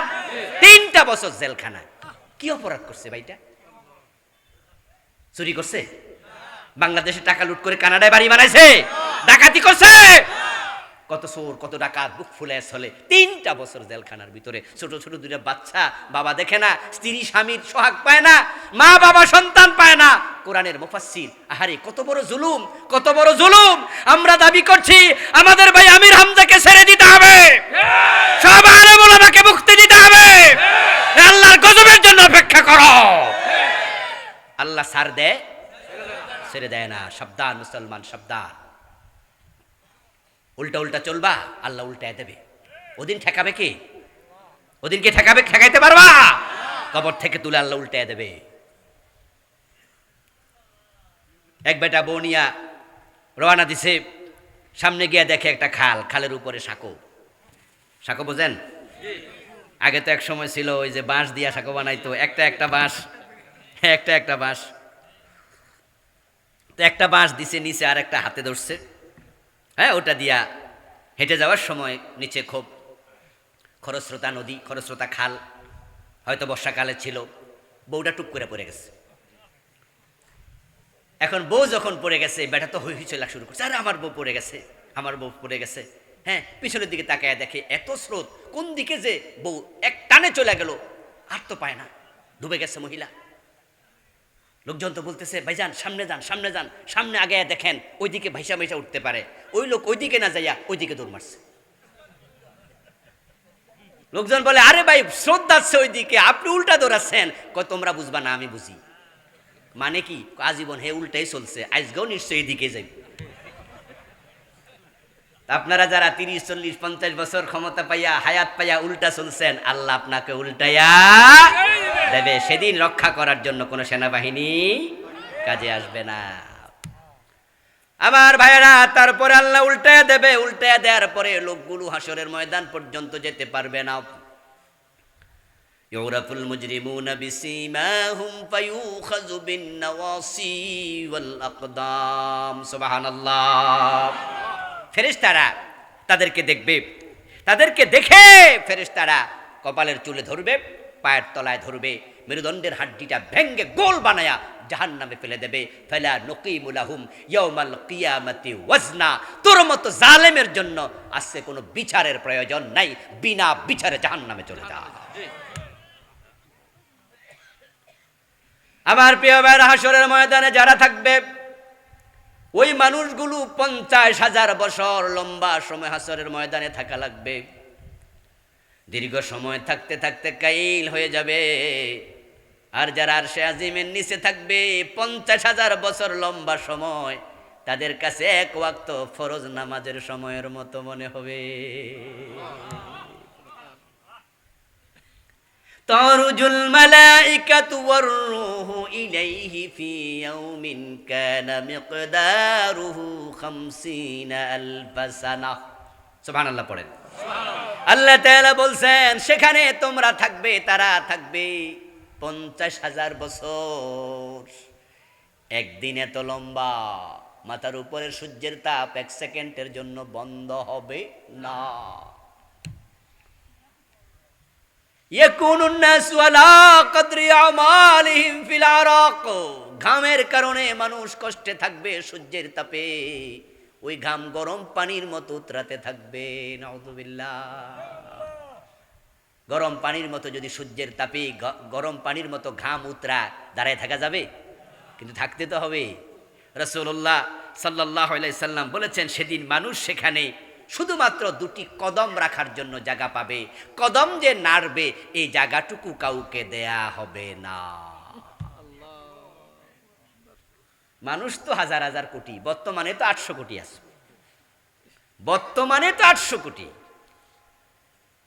3টা বছর জেলখানা। কি অপরাধ করছে ভাইটা? চুরি করছে? বাংলাদেশে টাকা লুট করে কানাডায় বাড়ি বানাইছে? ডাকাতি করছে? কত চোর কত ডাকাত বুক ফুলে চলে 3টা বছর জেলখানার ভিতরে, ছোট ছোট 2টা বাচ্চা, বাবা দেখে না, স্ত্রী স্বামীর সোহাগ পায় না, মা বাবা সন্তান পায় না। কোরআনের মুফাসসির, আহারে কত বড় জুলুম, কত বড় জুলুম। আমরা দাবি করছি আমাদের ভাই আমির হামজাকে ছেড়ে দিতে হবে, সব আলেম ওলামাকে মুক্তি দিতে হবে। আল্লাহর গজবের জন্য অপেক্ষা করো। আল্লাহ ছাড় দেয়, ছেড়ে দেয় না। সাবধান মুসলমান, সাবধান। উল্টা উল্টা চলবা, আল্লাহ উল্টায় দেবে। ওদিন ঠেকাবে কি? ওদিনকে ঠেকাবে? ঠেকাইতে পারবা? কবর থেকে তুলে আল্লাহ উল্টায় দেবে। এক বেটা বনিয়া রওনা দিছে, সামনে গিয়ে দেখে একটা খাল, খালের উপরে সাঁকো। সাঁকো বোঝেন? আগে তো এক সময় ছিল ওই যে বাঁশ দিয়া সাঁকো বানাইতো, একটা বাঁশ, একটা বাঁশ। তো একটা বাঁশ দিছে নিচে, আর একটা হাতে ধরছে, হ্যাঁ, ওটা দিয়া হেঁটে যাওয়ার সময় নিচে খুব খরস্রোতা নদী, খরস্রোতা খাল, হয়তো বর্ষাকালে ছিল। বউটা টুক করে পড়ে গেছে। এখন বউ যখন পড়ে গেছে, বেটা তো হই চলা শুরু করছে, আরে আমার বউ পড়ে গেছে, আমার বউ পড়ে গেছে। হ্যাঁ, পিছনের দিকে তাকায় দেখে এত স্রোত, কোন দিকে যে বউ এক টানে চলে গেল, আর তো পায় না, ডুবে গেছে মহিলা। লোকজন তো বলতেছে, ভাইজান সামনে যান, সামনে যান, সামনে আগে দেখেন ওইদিকে ভাইসা ভাইসা উঠতে পারে। ওই লোক ওইদিকে না যাইয়া ওইদিকে দৌড় মারছে। লোকজন বলে, আরে ভাই স্রোত যাচ্ছে ওইদিকে, আপনি উল্টা দৌড়াচ্ছেন। কয় তোমরা বুঝবা না, আমি বুঝি। মানে কি? আজীবন হে উল্টাই চলছে, আজকেও নিশ্চয়ই এদিকে যাই। আপনারা যারা 30, 40, 50 বছর ক্ষমতা পাইয়া, হায়াত পাইয়া উল্টা চলছেন, আল্লাহ আপনাকে উল্টাইয়া দেবে। সেদিন রক্ষা করার জন্য কোনো সেনাবাহিনী কাজে আসবে না। আমার ভাইয়েরা, তারপরে আল্লাহ উল্টাইয়া দেবে। উল্টাইয়া দেওয়ার পরে লোকগুলো হাসরের ময়দান পর্যন্ত যেতে পারবে না। ইউরাফুল মুজরিমুনা বিসীমাহুম ফায়ুখাযু বিন-নওয়াসি ওয়াল আকদাম। সুবহানাল্লাহ। ফেরেশতারা তাদেরকে দেখবে, তাদেরকে দেখে ফেরেশতারা কপালের চুলে ধরবে, পায়ের তলায় ধরবে, মেরুদণ্ডের হাড্ডিটা ভেঙ্গে গোল বানায়া জাহান্নামে ফেলে দেবে। ফালা নুকিমু লাহুম ইয়াউমাল কিয়ামাতি ওয়াজনা। তোর মতো জালেমের জন্য আজকে কোনো বিচারের প্রয়োজন নাই, বিনা বিচারে জাহান্নামে চলে যা। আমার প্রিয় ভাইরা, হাসরের ময়দানে যারা থাকবে, ওই মানুষগুলো 50,000 বছর লম্বা সময় হাসরের ময়দানে থাকা লাগবে। দীর্ঘ সময় থাকতে থাকতে কাইল হয়ে যাবে। আর যারা আরশে আজিমের নিচে থাকবে 50,000 বছর লম্বা সময়, তাদের কাছে এক ওয়াক্ত ফরজ নামাজের সময়ের মতো মনে হবে। তারুজুল মালাইকাতু ওয়ার রূহু ইলাইহি ফি ইয়াউমিন কানা মিকদারুহু 50,000 সানাহ। সুবহানাল্লাহ পড়েন। আল্লাহ তাআলা বলছেন, সেখানে তোমরা থাকবে, তারা থাকবে 50,000 বছর। একদিন এত লম্বা, মাথার উপরের সূর্যের তাপ 1 সেকেন্ডের জন্য বন্ধ হবে না। ইয়াকুনুন নাসু আলা কদরি আমালিহিম ফিল আরাক। ঘামের কারণে মানুষ কষ্টে থাকবে সূর্যের তাপে, ওই ঘাম গরম পানির মতো উতরাতে থাকবে। নাউযুবিল্লাহ। গরম পানির মতো যদি সূর্যের তাপে গরম পানির মতো ঘাম উতরা, দাঁড়ায় থাকা যাবে? কিন্তু থাকতে তো হবে। রাসূলুল্লাহ সাল্লাল্লাহু আলাইহি সাল্লাম বলেছেন, সেদিন মানুষ সেখানে শুধুমাত্র 2টি কদম রাখার জন্য জায়গা পাবে। কদম যে নাড়বে, এই জায়গাটুকু কাউকে দেয়া হবে না। মানুষ তো হাজার হাজার কোটি, বর্তমানে তো 800 কোটি আছে, বর্তমানে তো 800 কোটি।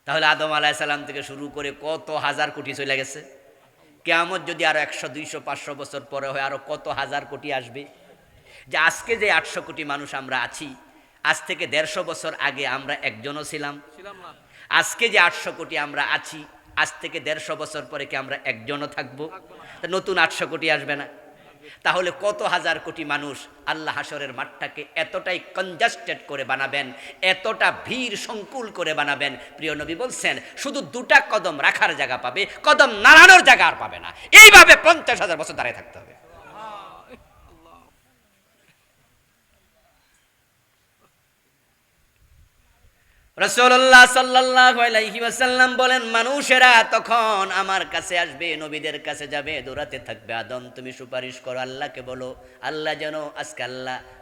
তাহলে আদম আলাইহিস সালাম থেকে শুরু করে কত হাজার কোটি চলে গেছে। কিয়ামত যদি আরো 100, 200, 500 বছর পরে হয়, আরো কত হাজার কোটি আসবে। যে আজকে যে 800 কোটি মানুষ আমরা আছি, আজ থেকে 150 বছর আগে আমরা একজনও ছিলাম না। আজকে যে 800 কোটি আমরা আছি, আজ থেকে 150 বছর পরে কি আমরা একজনও থাকবো? নতুন 800 কোটি আসবে না? তাহলে কত হাজার কোটি মানুষ। আল্লাহ হাসরের মাঠটাকে এতটাই কনজাস্টেড করে বানাবেন, এতটা ভিড় সংকুল করে বানাবেন। প্রিয় নবী বলছেন, শুধু 2টা কদম রাখার জায়গা পাবে, কদম নাড়ানোর জায়গা আর পাবে না। এইভাবে 50,000 বছর দাঁড়িয়ে থাকতে হবে। রাসূলুল্লাহ সাল্লাল্লাহু আলাইহি ওয়াসাল্লাম বলেন, মানুষেরা তখন আমার কাছে আসবে, নবীদের কাছে যাবে, দৌড়াতে থাকবে, আদম তুমি সুপারিশ করো, আল্লাহকে বলো, আল্লাহ যেন আজকে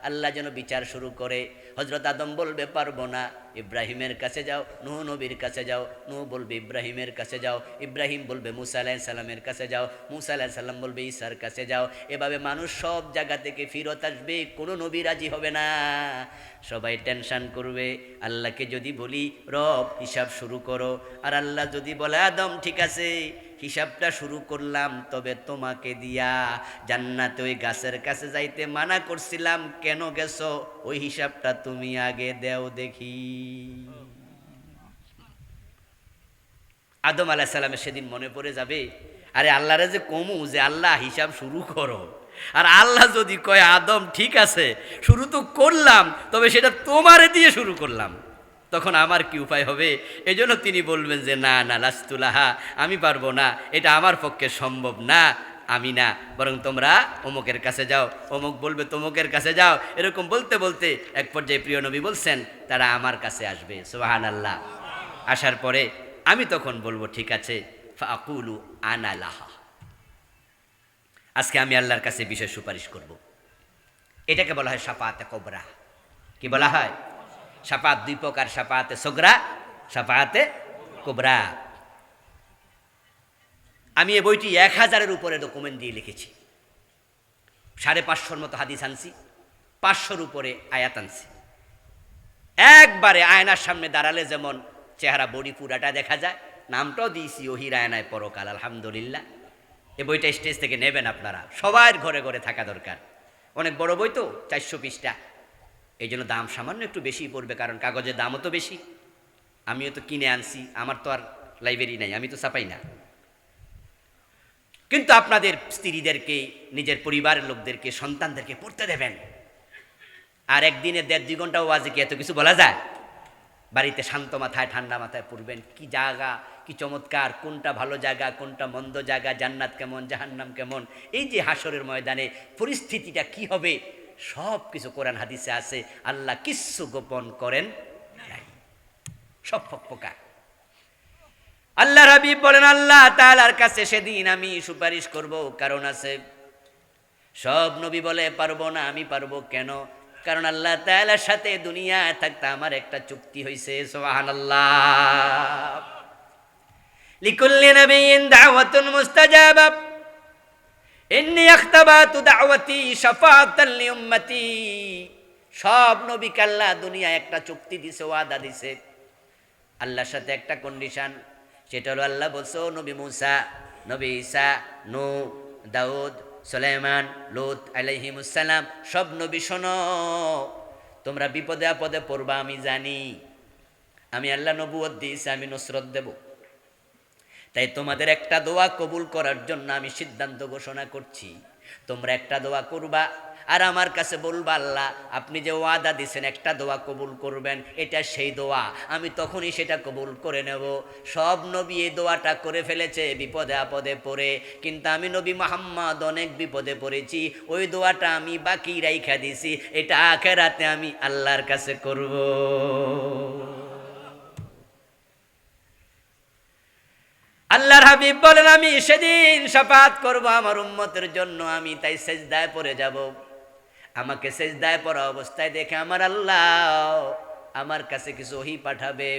আল্লাহ যেন বিচার শুরু করে। হযরত আদম বলবে পারবো না, ইব্রাহিমের কাছে যাও, নূহ নবীর কাছে যাও, নূহ বলবে ইব্রাহিমের কাছে যাও, ইব্রাহিম বলবে মুসা আলাইহিস সালামের কাছে যাও, মুসা আলাইহিস সালাম বলবে ঈসার কাছে যাও। এভাবে মানুষ সব জায়গা থেকে ফিরত আসবে, কোনো নবী রাজি হবে না, সবাই টেনশন করবে। আল্লাহকে যদি বলি রব হিসাব শুরু করো, আর আল্লাহ যদি বলে আদম ঠিক আছে হিসাবটা শুরু করলাম, তবে তোমাকে দিয়া জান্নাতে ওই গাছের কাছে যাইতে মানা করছিলাম, কেন গেছো ওই হিসাবটা তুমি আগে দেও দেখি। আদম আলাইহিস সালামের সেদিন মনে পড়ে যাবে, আরে আল্লাহরে যে কমু যে আল্লাহ হিসাব শুরু করো, আর আল্লাহ যদি কয় আদম ঠিক আছে শুরু তো করলাম, তবে সেটা তোমারে দিয়ে শুরু করলাম, তখন আমার কি উপায় হবে? এজন্য তিনি বলবেন যে না না লাস্তুলাহা, আমি পারবো না, এটা আমার পক্ষে সম্ভব না, আমি না, বরং তোমরা অমুকের কাছে যাও, অমুক বলবে তমুকের কাছে যাও। এরকম বলতে বলতে এক পর্যায়ে প্রিয় নবী বলছেন তারা আমার কাছে আসবে, সুবহানাল্লাহ। আসার পরে আমি তখন বলবো ঠিক আছে, ফাকুলু আনা লাহা, আজকে আমি আল্লাহর কাছে বিষয় সুপারিশ করব। এটাকে বলা হয় শাফাআতে কুবরা। কি বলা হয়? শাফাআত দুই প্রকার, শাফাআতে সুগরা, শাফাআতে কুবরা। আমি এই বইটি 1000-এর উপরে ডকুমেন্ট দিয়ে লিখেছি, 550-র মতো হাদিস আনছি, 500-র উপরে আয়াত আনছি। একবারে আয়নার সামনে দাঁড়ালে যেমন চেহারা বডি পুরাটা দেখা যায়, নামটাও দিয়েছি ওহির আয়নায় পরকাল, আলহামদুলিল্লাহ। এই বইটা স্টেজ থেকে নেবেন আপনারা, সবার ঘরে ঘরে থাকা দরকার। অনেক বড় বই তো, 400 পৃষ্ঠা, এই জন্য দাম সামান্য একটু বেশি পড়বে, কারণ কাগজের দামও তো বেশি। আমিও তো কিনে আনছি, আমার তো আর লাইব্রেরি নাই, আমি তো ছাপাই না। কিন্তু আপনাদের স্ত্রীদেরকে, নিজের পরিবারের লোকদেরকে, সন্তানদেরকে পড়তে দেবেন। আর একদিনে 1.5-2 ঘন্টা ওয়াজে কি এত কিছু বলা যায়? বাড়িতে শান্ত মাথায় ঠান্ডা মাথায় পড়বেন, কি জায়গা, কি চমৎকার, কোনটা ভালো জায়গা, কোনটা মন্দ জায়গা, জান্নাত কেমন, জাহান্নাম কেমন, এই যে হাসরের ময়দানে পরিস্থিতিটা কি হবে, সব কিছু কোরআন হাদিসে আছে। আল্লাহ কিচ্ছু গোপন করেন নাই, সব ফকফকা। আল্লাহ হাবিব বলেন আল্লাহ তাআলার কাছে সেদিন আমি সুপারিশ করব, কারণ আছে। সব নবী বলে পারবো না, আমি পারবো কেন? কারণ আল্লাহ তাআলার সাথে দুনিয়া থাকতে আমার একটা চুক্তি হয়েছে, সুবহানাল্লাহ। লিকুল্লি নাবিয়্যিন দাওয়াতুন মুস্তাজাবা, ইন্নী ইখতাবাতু দাওয়াতি শাফাআতান লিউম্মতি। সব নবীকে আল্লাহ দুনিয়ায় একটা চুক্তি দিছে, ওয়াদা দিছে। আল্লাহর সাথে একটা কন্ডিশন, সেটা হলো আল্লাহ বলছো নবী মুসা, নবী ঈসা, নূহ, দাউদ, সুলাইমান, লূত আলাইহিমুস সালাম, সব নবী শোনো, তোমরা বিপদে আপদে পড়বা আমি জানি, আমি আল্লাহ নবুয়ত দিয়েছি, আমি নুসরত দেব। তাই তোমাদের একটা দোয়া কবুল করার জন্য আমি সিদ্ধান্ত ঘোষণা করছি, তোমরা একটা দোয়া করবা আর আমার কাছে বলবা আল্লাহ আপনি যে ওয়াদা দিয়েছেন একটা দোয়া কবুল করবেন, এটা সেই দোয়া, আমি তখনই সেটা কবুল করে নেব। সব নবী এই দোয়াটা করে ফেলেছে বিপদে আপদে পড়ে, কিন্তু আমি নবী মুহাম্মদ অনেক বিপদে পড়েছি, ওই দোয়াটা আমি বাকি রাইখা দিছি, এটা আখিরাতে আমি আল্লাহর কাছে করব। আল্লাহর হাবিব বলেন আমি সেদিন শাফাআত করব আমার উম্মতের জন্য, আমি তাই সেজদায় পড়ে যাব। আমাকে সেজদায় পড়া অবস্থায় দেখে আমার আল্লাহ আমার কাছে কিছু ওহী পাঠাবে।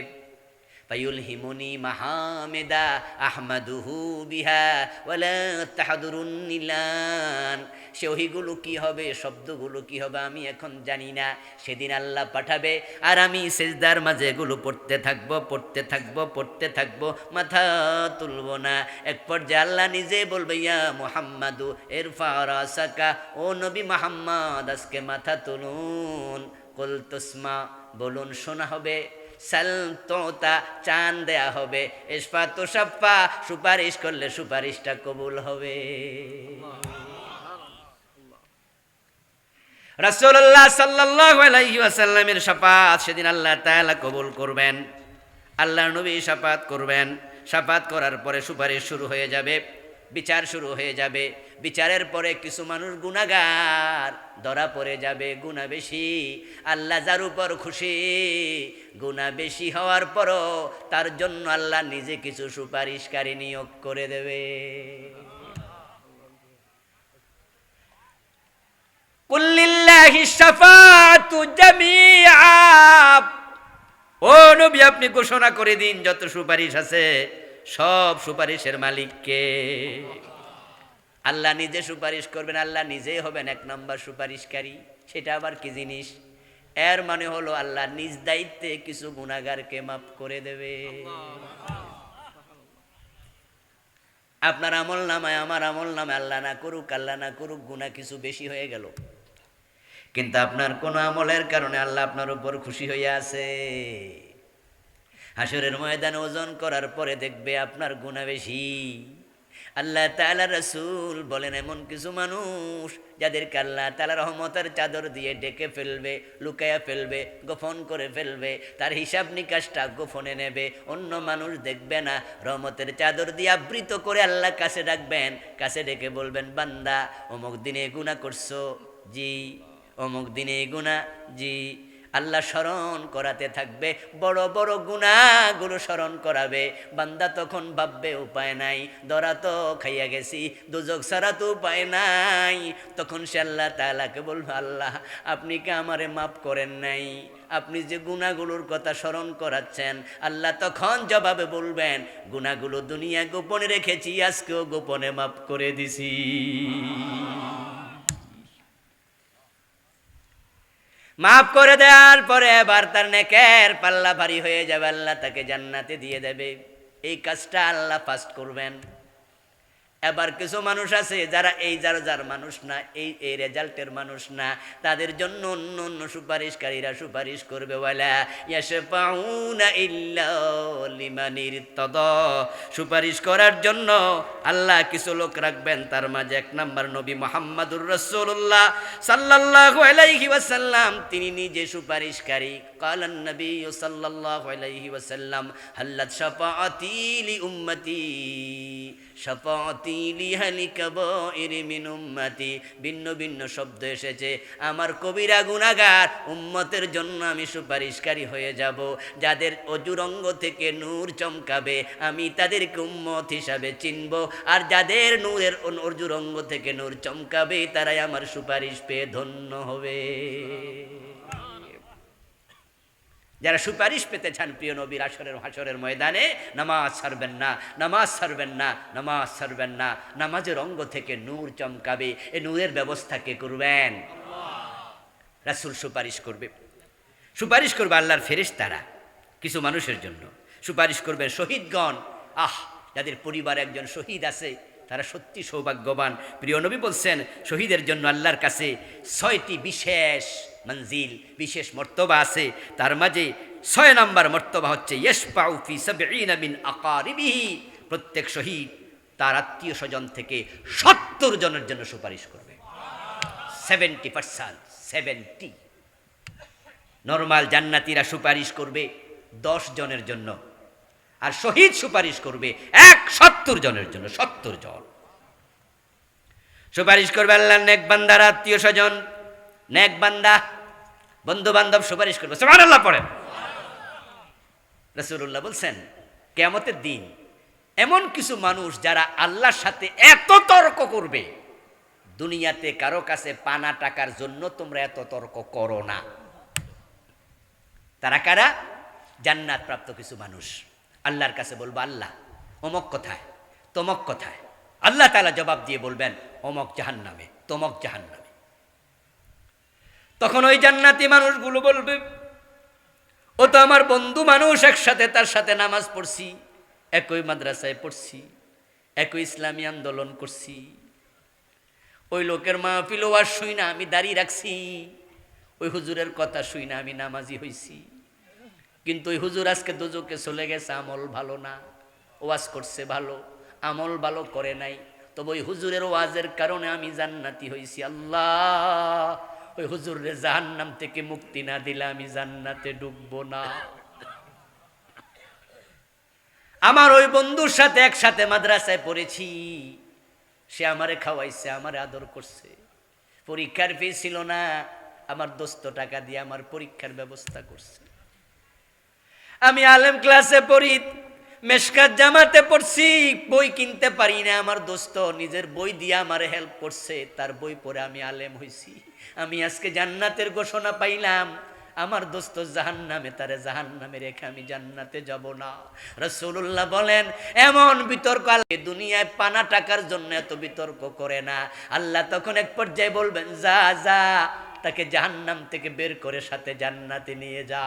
ফায়ুলহিমুনি মাহামেদা আহমাদুহু বিহা ওয়ালা তাহদুরুন নিলান। সে ওহীগুলো কি হবে, শব্দগুলো কি হবে আমি এখন জানি না, সেদিন আল্লাহ পাঠাবে আর আমি সেজদার মাঝে এগুলো পড়তে থাকবো, পড়তে থাকবো, পড়তে থাকবো, মাথা তুলব না। এক পর্যায়ে আল্লাহ নিজে বলবে ইয়া মুহাম্মাদু ইরফা রাসাকা, ও নবী মুহাম্মদ আজকে মাথা তুলুন। কুল তুসমা, বলুন শোনা হবে, সাল তোতা, চান দেয়া হবে, ইশফা তো শাফা, সুপারিশ করলে সুপারিশটা কবুল হবে। রাসূলুল্লাহ সাল্লাল্লাহু আলাইহি ওয়াসাল্লামের শাফাত সেদিন আল্লাহ তাআলা কবুল করবেন, আল্লাহর নবী শাফাত করবেন। শাফাত করার পরে সুপারিশ শুরু হয়ে যাবে। বিচার শুরু হয়ে যাবে। বিচারের পরে কিছু মানুষ গুনাহগার ধরা পড়ে যাবে, গুনাহ বেশি। আল্লাহ যার উপর খুশি, গুনাহ বেশি হওয়ার পরও তার জন্য আল্লাহ নিজে কিছু সুপারিশকারী নিয়োগ করে দেবে। কুল্লিল্লাহি শাফাআতু জামিআ, ও নবী আপনি ঘোষণা করে দিন যত সুপারিশ আছে সব সুপারিশের মালিককে। আল্লাহ নিজে সুপারিশ করবেন, আল্লাহ নিজেই হবেন এক নম্বর সুপারিশকারী। সেটা আবার কি জিনিস? এর মানে হলো আল্লাহ নিজ দায়িত্বে কিছু গুনাহগারকে মাফ করে দেবে। আপনার আমল নামায় আমার আমল নামায় আল্লাহ না করুক গুনাহ কিছু বেশি হয়ে গেল, কিন্তু আপনার কোন আমলের কারণে আল্লাহ আপনার উপর খুশি হয়ে আছে। হাসরের ময়দানে ওজন করার পরে দেখবে আপনার গুনাহ বেশি। আল্লাহ তাআলা রাসূল বলেন এমন কিছু মানুষ যাদেরকে আল্লাহ তাআলা রহমতের চাদর দিয়ে ডেকে ফেলবে, লুকায়া ফেলবে, গোপন করে ফেলবে, তার হিসাব নিকাশটা গোপনে নেবে, অন্য মানুষ দেখবে না। রহমতের চাদর দিয়ে আবৃত করে আল্লাহ কাছে ডাকবেন, কাছে ডেকে বলবেন বান্দা অমুক দিনে গুনাহ করছো, জি। অমুক দিনে গুনাহ, জি। আল্লাহ স্মরণ করাতে থাকবে, বড় বড় গুনাহগুলো স্মরণ করাবে। বান্দা তখন ভাববে উপায় নাই, ধরা তো খাইয়া গেছি, দুজক ছাড়া তো উপায় নাই। তখন সে আল্লাহ তাআলাকে বলবে আল্লাহ আপনি কি আমারে মাফ করেন নাই? আপনি যে গুনাহগুলোর কথা স্মরণ করাচ্ছেন। আল্লাহ তখন জবাবে বলবেন গুনাহগুলো দুনিয়া গোপনে রেখেছি, আজকেও গোপনে মাফ করে দিছি। মাফ করে দেওয়ার পরে এবার তার নেকের পাল্লা ভারী হয়ে যাবে, আল্লাহ তাকে জান্নাতে দিয়ে দেবে। এই কাজটা আল্লাহ ফার্স্ট করবেন। এবার কিছু মানুষ আছে যারা যার মানুষ না, এই রেজাল্টের মানুষ না, তাদের জন্য অন্য অন্য সুপারিশকারীরা সুপারিশ করবে। ওয়ালা ইয়াশফাউনা ইল্লা লিমান ইরতাদা, সুপারিশ করার জন্য আল্লাহ কিছু লোক রাখবেন। তার মাঝে এক নাম্বার নবী মুহাম্মদুর রাসূলুল্লাহ সাল্লাল্লাহু আলাইহি ওয়াসাল্লাম, তিনি নিজে সুপারিশকারী। কালান নবী সাল্লাল্লাহু আলাইহি ওয়াসাল্লাম হাল্লাত শাফাআতি লি উম্মতি শাফাআতি লিহালি কাবাইর মিন উম্মতি। ভিন্ন ভিন্ন শব্দ এসেছে। আমার কবিরা গুনাহগার উম্মতের জন্য আমি সুপারিশকারী হয়ে যাব। যাদের অজুর অঙ্গ থেকে নূর চমকাবে আমি তাদেরকে উম্মত হিসাবে চিনব, আর যাদের নূরের অজুর অঙ্গ থেকে নূর চমকাবে তারাই আমার সুপারিশ পেয়ে ধন্য হবে। যারা সুপারিশ পেতে চান প্রিয় নবীর হাসরের ময়দানে, নামাজ ছাড়বেন না, নামাজ ছাড়বেন না, নামাজ ছাড়বেন না। নামাজের অঙ্গ থেকে নূর চমকাবে, এই নূরের ব্যবস্থা কে করবেন? রাসূল সুপারিশ করবে। সুপারিশ করবে আল্লাহর ফেরেশতারা কিছু মানুষের জন্য। সুপারিশ করবেন শহীদগণ। যাদের পরিবারে একজন শহীদ আছে তারা সত্যি সৌভাগ্যবান। প্রিয় নবী বলছেন শহীদের জন্য আল্লাহর কাছে 6টি বিশেষ মঞ্জিল, বিশেষ মর্তবা আছে। তার মাঝে 6 নম্বর মর্তবা হচ্ছে ইয়াশফাউ ফি 70 মিন আকারিবিহি, প্রত্যেক শহীদ তার আত্মীয় স্বজন থেকে 70 জনের জন্য সুপারিশ করবে। 70%, 70। নরমাল জান্নাতীরা সুপারিশ করবে 10 জনের জন্য, আর শহীদ সুপারিশ করবে 70 জনের জন্য। 70 জন সুপারিশ করবে আল্লাহর নেক বান্দার আত্মীয় স্বজন, নেক বান্দা বন্ধু বান্ধব সুপারিশ করবে। সুবহানাল্লাহ পড়েন। রাসূলুল্লাহ বলছেন কিয়ামতের দিন এমন কিছু মানুষ যারা আল্লাহর সাথে এত তর্ক করবে, দুনিয়াতে কারো কাছে পানা টাকার জন্য তোমরা এত তর্ক করো না। তারা কারা? জান্নাত প্রাপ্ত কিছু মানুষ। আল্লাহর কাছে বলবো আল্লাহ অমক কোথায়, তমক কোথায়? আল্লাহ তাআলা জবাব দিয়ে বলবেন অমক জাহান্নামে, তমক জাহান্নামে। তখন ওই জান্নাতি মানুষগুলো বলবে ও তো আমার বন্ধু মানুষ, একসাথে তার সাথে নামাজ পড়ছি, একই মাদ্রাসায় পড়ছি, একই ইসলামী আন্দোলন করছি, ওই লোকের মাহফিল ওয়াজ শুই না আমি দাঁড়িয়ে রাখছি, ওই হুজুরের কথা শুই না আমি নামাজি হইছি, কিন্তু ওই হুজুর আজকে দোজকে চলে গেছে, আমল ভালো না। ওয়াজ করছে ভালো, আমল ভালো করে নাই, তবে ওই হুজুরের ওয়াজের কারণে আমি জান্নাতি হইছি। আল্লাহ ওই হুজুরে জাহান্নাম থেকে মুক্তি না দিলে আমি জান্নাতে ডুববো না। আমার ওই বন্ধুর সাথে একসাথে মাদ্রাসায় পড়েছি, সে আমারে খাওয়াইছে, আমারে আদর করছে। পরীক্ষার ফি ছিল না, আমার দোস্ত টাকা দিয়ে আমার পরীক্ষার ব্যবস্থা করছে। আমি আলেম ক্লাসে পড়ি, মেশকাত জামাতে পড়ছি, বই কিনতে পারি না, আমার দোস্ত নিজের বই দিয়ে আমার হেল্প করছে, তার বই পড়ে আমি আলেম হইছি। আমি আজকে জান্নাতের ঘোষণা পাইলাম, আমার দোস্ত জাহান্নামে, তারে জাহান্নামে রেখে আমি জান্নাতে যাব না। রাসূলুল্লাহ বলেন এমন বিতর্ক দুনিয়ায় পানা টাকার জন্য এত বিতর্ক করে না। আল্লাহ তখন এক পর্যায়ে বলবেন, যা যা, তাকে জাহান্নাম থেকে বের করে সাথে জান্নাতে নিয়ে যা।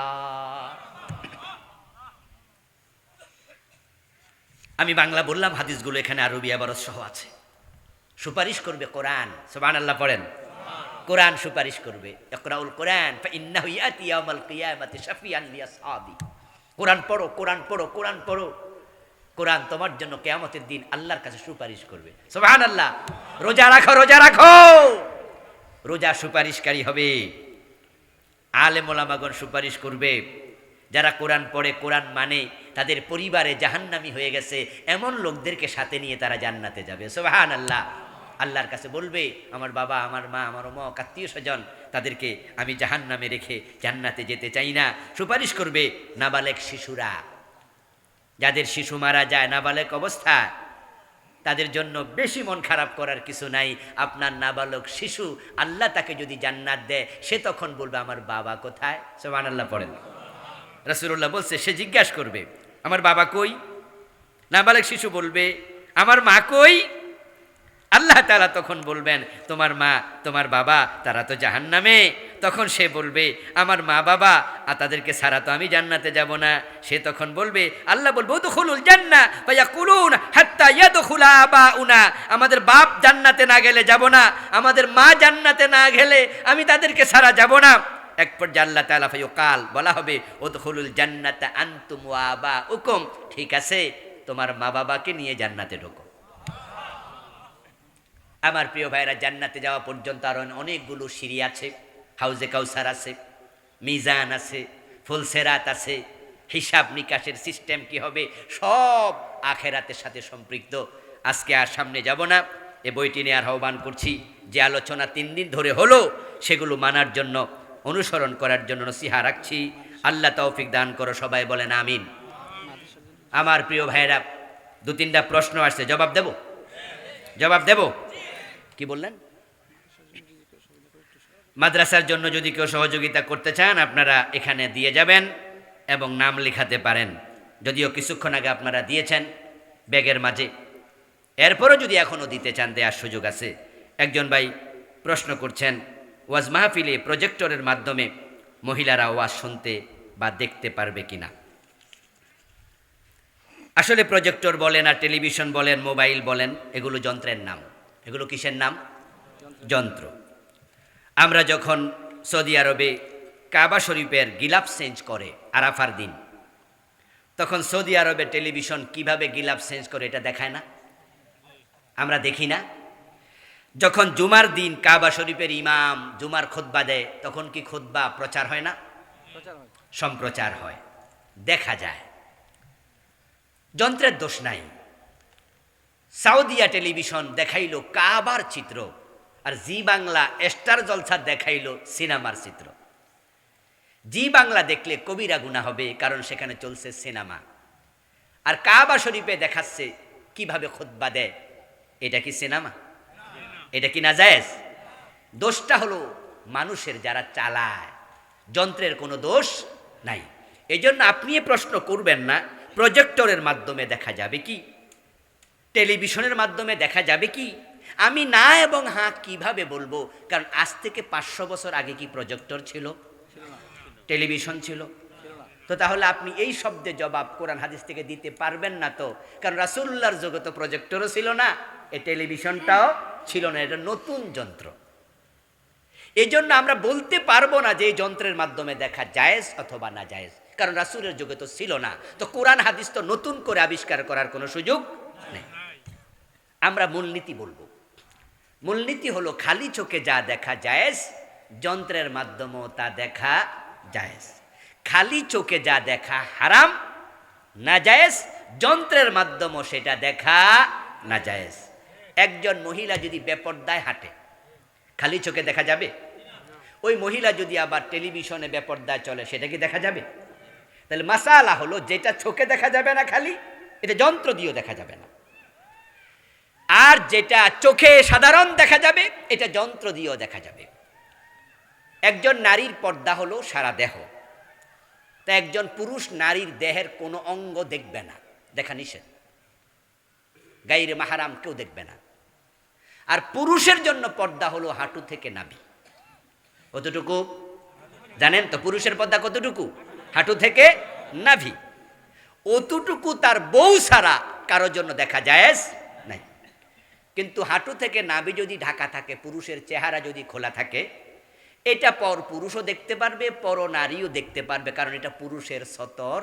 আমি বাংলা বললাম, হাদিসগুলো এখানে আরবি ইবারত সহ আছে। সুপারিশ করবে কোরআন, সুবহানাল্লাহ পড়েন। কোরআন সুপারিশ করবে, ইকরাউল কোরআন ফাইন্নাহু ইয়াতি ইয়াউমাল কিয়ামাতি শাফিয়ান লিআসহাবি। কোরআন পড়ো, কোরআন পড়ো, কোরআন পড়ো। কোরআন তোমার জন্য কিয়ামতের দিন আল্লাহর কাছে সুপারিশ করবে। সুবহানাল্লাহ। রোজা রাখো, রোজা রাখো, রোজা সুপারিশকারী হবে। আলেম ওলামাগণ সুপারিশ করবে। যারা কোরআন পড়ে, কোরআন মানে, তাদের পরিবারে জাহান্নামী হয়ে গেছে এমন লোকদেরকে সাথে নিয়ে তারা জান্নাতে যাবে। সুবহানাল্লাহ। আল্লাহর কাছে বলবে, আমার বাবা, আমার মা, আমার অমুক আত্মীয় স্বজন, তাদেরকে আমি জাহান্নামে রেখে জান্নাতে যেতে চাই না। সুপারিশ করবে নাবালেক শিশুরা, যাদের শিশু মারা যায় নাবালেক অবস্থায়, তাদের জন্য বেশি মন খারাপ করার কিছু নাই। আপনার নাবালক শিশু, আল্লাহ তাকে যদি জান্নাত দেয়, সে তখন বলবে আমার বাবা কোথায়? সুবহানাল্লাহ পড়েন। রাসূলুল্লাহ বলছে, সে জিজ্ঞাসা করবে আমার বাবা কই? নাবালেক শিশু বলবে আমার মা কই? আল্লাহ তাআলা তখন বলবেন, তোমার মা, তোমার বাবা তারা তো জাহান্নামে। তখন সে বলবে আমার মা বাবা আর তাদেরকে ছাড়া তো আমি জান্নাতে যাব না। সে তখন বলবে, আল্লাহ বলবে উদখুলুল জান্নাহ ফায়াকুলুন হাত্তা ইয়াদখুলা আবাউনা, আমাদের বাপ জান্নাতে না গেলে যাব না, আমাদের মা জান্নাতে না গেলে আমি তাদেরকে ছাড়া যাব না। এক পর্যায়ে আল্লাহ তাআলা ফায়ুকাল, বলা হবে উদখুলুল জান্নাতা আনতুম ওয়া আবাউকুম, ঠিক আছে তোমার মা বাবাকে নিয়ে জান্নাতে ঢোকো। আমার প্রিয় ভাইরা, জান্নাতে যাওয়া পর্যন্ত আরো অনেকগুলো সিঁড়ি আছে। হাউজে কাউসার আছে, মিজান আছে, ফুলসেরাত আছে, হিসাব নিকাশের সিস্টেম কি হবে, সব আখেরাতের সাথে সম্পৃক্ত। আজকে আর সামনে যাব না, এ বইটি নিয়ে আর আহ্বান করছি। যে আলোচনা 3 দিন ধরে হলো, সেগুলো মানার জন্য, অনুসরণ করার জন্য নসিহা রাখছি। আল্লাহ তৌফিক দান করো, সবাই বলেন আমিন। আমার প্রিয় ভাইরা, 2-3টা প্রশ্ন আসছে, জবাব দেব? জবাব দেব? কি বললেন? মাদ্রাসার জন্য যদি কেউ সহযোগিতা করতে চান, আপনারা এখানে দিয়ে যাবেন এবং নাম লেখাতে পারেন। যদিও কিছুক্ষণ আগে আপনারা দিয়েছেন ব্যাগের মাঝে, এরপরও যদি এখনও দিতে চান, দেওয়ার সুযোগ আছে। একজন ভাই প্রশ্ন করছেন, ওয়াজ মাহফিলে প্রজেক্টরের মাধ্যমে মহিলারা ওয়াজ শুনতে বা দেখতে পারবে কিনা? আসলে প্রজেক্টর বলেন আর টেলিভিশন বলেন, মোবাইল বলেন, এগুলো যন্ত্রের নাম। এগুলো কিসের নাম? যন্ত্র। আমরা যখন সৌদি আরবে কাবা শরীফের গিলাফ চেঞ্জ করে আরাফার দিন, তখন সৌদি আরবে টেলিভিশন কিভাবে গিলাফ চেঞ্জ করে এটা দেখায় না? আমরা দেখি না? যখন জুমার দিন কাবা শরীফের ইমাম জুমার খুতবা দেয়, তখন কি খুতবা প্রচার হয় না? সম্প্রচার হয়, দেখা যায়। যন্ত্রের দোষ নাই। সাউদিয়া টেলিভিশন দেখাইল কাবার চিত্র, আর জি বাংলা স্টার জলসা দেখাইল সিনেমার চিত্র। জি বাংলা দেখলে কবিরা গুনাহ হবে, কারণ সেখানে চলছে সিনেমা। আর কাবা শরীফে দেখাচ্ছে কিভাবে খুতবা দেয়, এটা কি সিনেমা? এটা কি নাজায়েজ? দোষটা হলো মানুষের, যারা চালায়। যন্ত্রের কোনো দোষ নাই। এই জন্য আপনি প্রশ্ন করবেন না প্রজেক্টরের মাধ্যমে দেখা যাবে কি, টেলিভিশনের মাধ্যমে দেখা যাবে কি। আমি না এবং হ্যাঁ কিভাবে বলবো? কারণ আজ থেকে 500 বছর আগে কি প্রজেক্টর ছিল? টেলিভিশন ছিল? তো তাহলে আপনি এই শব্দে জবাব কোরআন হাদিস থেকে দিতে পারবেন না তো। কারণ রাসূলুল্লাহর যুগে তো প্রজেক্টরও ছিল না, এই টেলিভিশনটাও ছিল না, এটা নতুন যন্ত্র। এই জন্য আমরা বলতে পারবো না যে এই যন্ত্রের মাধ্যমে দেখা জায়েজ অথবা না জায়েজ, কারণ রাসূলের যুগে তো ছিল না। তো কোরআন হাদিস তো নতুন করে আবিষ্কার করার কোনো সুযোগ নেই। আমরা মূলনীতি বলবো। মূলনীতি হলো খালি চোখে যা দেখা জায়েজ, যন্ত্রের মাধ্যমেও তা দেখা জায়েজ। খালি চোখে যা দেখা হারাম, নাজায়েজ, যন্ত্রের মাধ্যমেও সেটা দেখা নাজায়েজ। একজন মহিলা যদি বেপর্দায় হাঁটে, খালি চোখে দেখা যাবে? ওই মহিলা যদি আবার টেলিভিশনে বেপর্দায় চলে, সেটা কি দেখা যাবে? তাহলে মাসালা হলো, যেটা চোখে দেখা যাবে না খালি, এটা যন্ত্র দিয়েও দেখা যাবে না, আর যেটা চোখে সাধারণ দেখা যাবে এটা যন্ত্র দিয়েও দেখা যাবে। একজন নারীর পর্দা হলো সারা দেহ, তা একজন পুরুষ নারীর দেহের কোনো অঙ্গ দেখবে না, দেখা নিষেধ, গাইরে মাহারাম কেউ দেখবে না। আর পুরুষের জন্য পর্দা হলো হাঁটু থেকে নাভি। কতটুকু জানেন তো? পুরুষের পর্দা কতটুকু? হাঁটু থেকে নাভি। অতটুকু তার বউ ছাড়া কারোর জন্য দেখা জায়েজ নাই। কিন্তু হাঁটু থেকে নাভি যদি ঢাকা থাকে, পুরুষের চেহারা যদি খোলা থাকে, এটা পর পুরুষও দেখতে পারবে, পর নারীও দেখতে পারবে, কারণ এটা পুরুষের সতর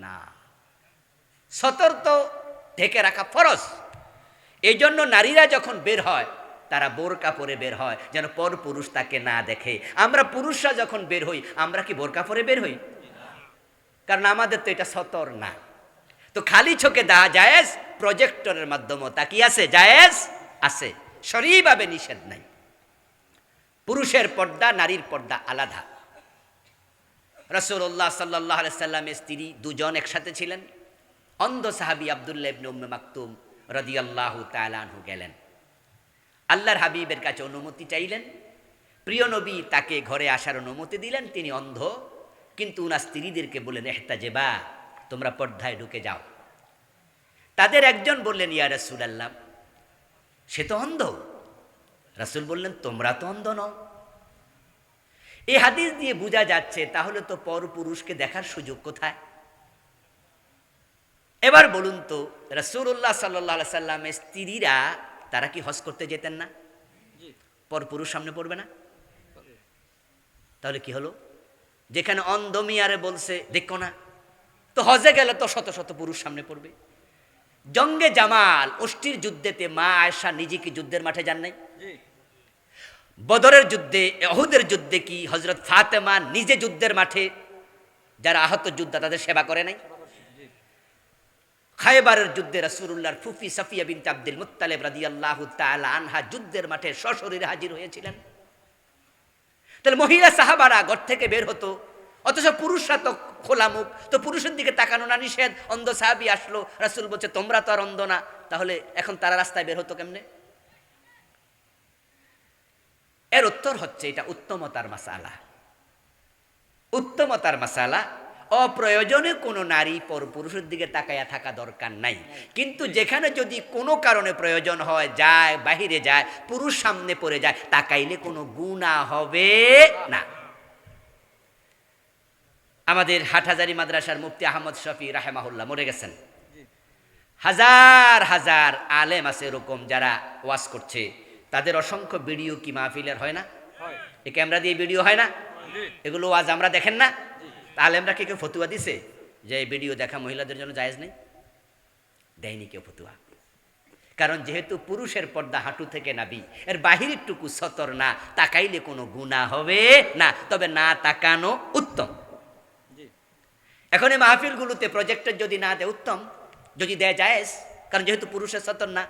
না। সতর তো ঢেকে রাখা ফরজ। এই জন্য নারীরা যখন বের হয় তারা বোরকা পরে বের হয়, যেন পর পুরুষ তাকে না দেখে। আমরা পুরুষরা যখন বের হই, আমরা কি বোরকা পরে বের হই? কারণ আমাদের তো এটা সতর না। তো খালি চোখে দেখা জায়েজ, প্রজেক্টরের মাধ্যমে তা কি আছে? জায়েজ আছে, শরীভাবে নিষেধ নাই। পুরুষের পর্দা, নারীর পর্দা আলাদা। রাসূলুল্লাহ সাল্লাল্লাহু আলাইহি সাল্লামের স্ত্রী দুজন একসাথে ছিলেন। অন্ধ সাহাবী আব্দুল্লাহ ইবনে উম্মে মাকতুম রাদিয়াল্লাহু তাআলা আনহু গেলেন, আল্লাহর হাবিবের কাছে অনুমতি চাইলেন। প্রিয় নবী তাকে ঘরে আসার অনুমতি দিলেন। তিনি অন্ধ, কিন্তু উনার স্ত্রীদেরকে বললেন, ইহতাজেবা, তোমরা পর্দায় ঢুকে যাও। তাদের একজন বললেন, ইয়া রাসূলুল্লাহ, সে তো অন্ধ। রাসূল বললেন, তোমরা তো অন্ধ নও। এই হাদিস দিয়ে বোঝা যাচ্ছে তাহলে তো পর পুরুষকে দেখার সুযোগ কোথায়? এবার বলুন তো, রাসূলুল্লাহ সাল্লাল্লাহু আলাইহি সাল্লামের স্ত্রীরা তারা কি হজ করতে যেতেন না? পর পুরুষ সামনে পড়বে না? তাহলে কি হলো? যেখানে অন্ধ মিয়ারে বলছে দেখো না, তো হজে গেলে তো শত শত পুরুষ সামনে পড়বে। জঙ্গে জামাল, অষ্টির যুদ্ধেতে মা আয়েশা নিজে কি যুদ্ধের মাঠে যান নাই? বদরের যুদ্ধে, উহুদের যুদ্ধে কি হযরত ফাতেমা নিজে যুদ্ধের মাঠে যারা আহত যোদ্ধা তাদের সেবা করে নাই? খায়বারের যুদ্ধে রাসূলুল্লাহর ফুফি সাফিয়া বিনতে আব্দুল মুত্তালিব রাদিয়াল্লাহু তাআলা আনহা যুদ্ধের মাঠে সশরীরে হাজির হয়েছিলেন। তাহলে মহিলা সাহাবারা ঘর থেকে বের হতো, অথচ পুরুষরা তো খোলা মুখ, তো পুরুষের দিকে তাকানো না নিষেধ। অন্ধ সাহাবী আসলো, রাসূল বলছে তোমরা তো আর অন্ধ না, তাহলে এখন তারা রাস্তায় বের হতো কেমনে? এর উত্তর হচ্ছে, এটা উত্তমতার মাসালা। উত্তমতার মাসালা, অপ্রয়োজনে কোনো নারী পর পুরুষের দিকে তাকায়া থাকা দরকার নাই। কিন্তু যেখানে যদি কোনো কারণে প্রয়োজন হয়, যায় বাহিরে যায়, পুরুষ সামনে পড়ে যায়, তাকাইলে কোনো গুনাহ হবে না। আমাদের হাটহাজারী মাদ্রাসার মুফতি আহমদ শফি রাহেমাহুল্লাহ মরে গেছেন। হাজার হাজার আলেম আছে এরকম যারা ওয়াজ করছে, তাদের অসংখ্য ভিডিও কি মাহফিলের হয় না? এই ক্যামেরা দিয়ে ভিডিও হয় না? এগুলো ওয়াজ আমরা দেখেন না? আলেমরা কি কেউ ফতুয়া দিছে যে এই ভিডিও দেখা মহিলাদের জন্য জায়েজ নেই? দেয়নি কেউ ফতুয়া। কারণ যেহেতু পুরুষের পর্দা হাঁটু থেকে নাভি, এর বাহিরের টুকু সতর না, তাকাইলে কোনো গুনাহ হবে না, তবে না তাকানো উত্তম। এখন এই মাহফিলগুলোতে প্রজেক্টর যদি না দেয় উত্তম, যদি দেয় জায়েজ, কারণ যেহেতু পুরুষের সতর না।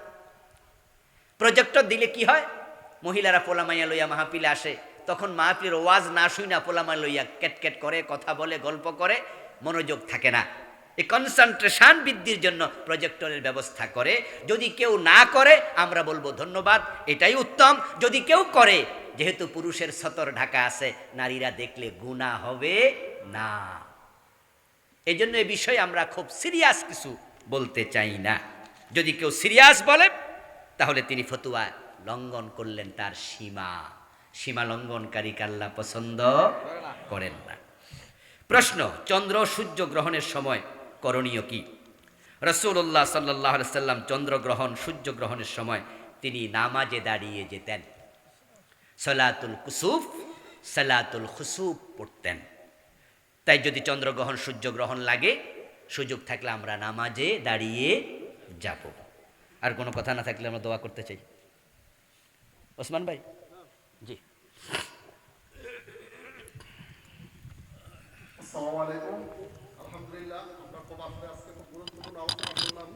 প্রজেক্টর দিলে কি হয়, মহিলারা পোলামাইয়া লইয়া মাহফিলে আসে, তখন মাহফিলের ওয়াজ না শুই না পোলামাইয়া লইয়া ক্যাটক্যাট করে, কথা বলে, গল্প করে, মনোযোগ থাকে না। এই কনসেন্ট্রেশন বৃদ্ধির জন্য প্রজেক্টরের ব্যবস্থা করে। যদি কেউ না করে আমরা বলবো ধন্যবাদ, এটাই উত্তম। যদি কেউ করে, যেহেতু পুরুষের সতর ঢাকা আছে, নারীরা দেখলে গুনাহ হবে না। এই জন্য এই বিষয়ে আমরা খুব সিরিয়াস কিছু বলতে চাই না। যদি কেউ সিরিয়াস বলে তাহলে তিনি ফতুয়া লঙ্ঘন করলেন তার সীমা। সীমা লঙ্ঘনকারীকে আল্লাহ পছন্দ করেন না। প্রশ্ন, চন্দ্র সূর্য গ্রহণের সময় করণীয় কি? রাসূলুল্লাহ সাল্লাল্লাহু আলাইহি সাল্লাম চন্দ্রগ্রহণ সূর্য গ্রহণের সময় তিনি নামাজে দাঁড়িয়ে যেতেন, সালাতুল কুসুফ সালাতুল খুসুফ পড়তেন। তাই যদি চন্দ্রগ্রহণ সূর্যগ্রহণ লাগে, সুযোগ থাকলে আমরা নামাজে দাঁড়িয়ে যাব। আর কোনো কথা না থাকলে আমরা দোয়া করতে চাই। ওসমান ভাই, জি। আসসালামু আলাইকুম। আলহামদুলিল্লাহ, আমরা খুব আসলে আজকে খুব গুরুত্বপূর্ণ আলোচনা করলাম।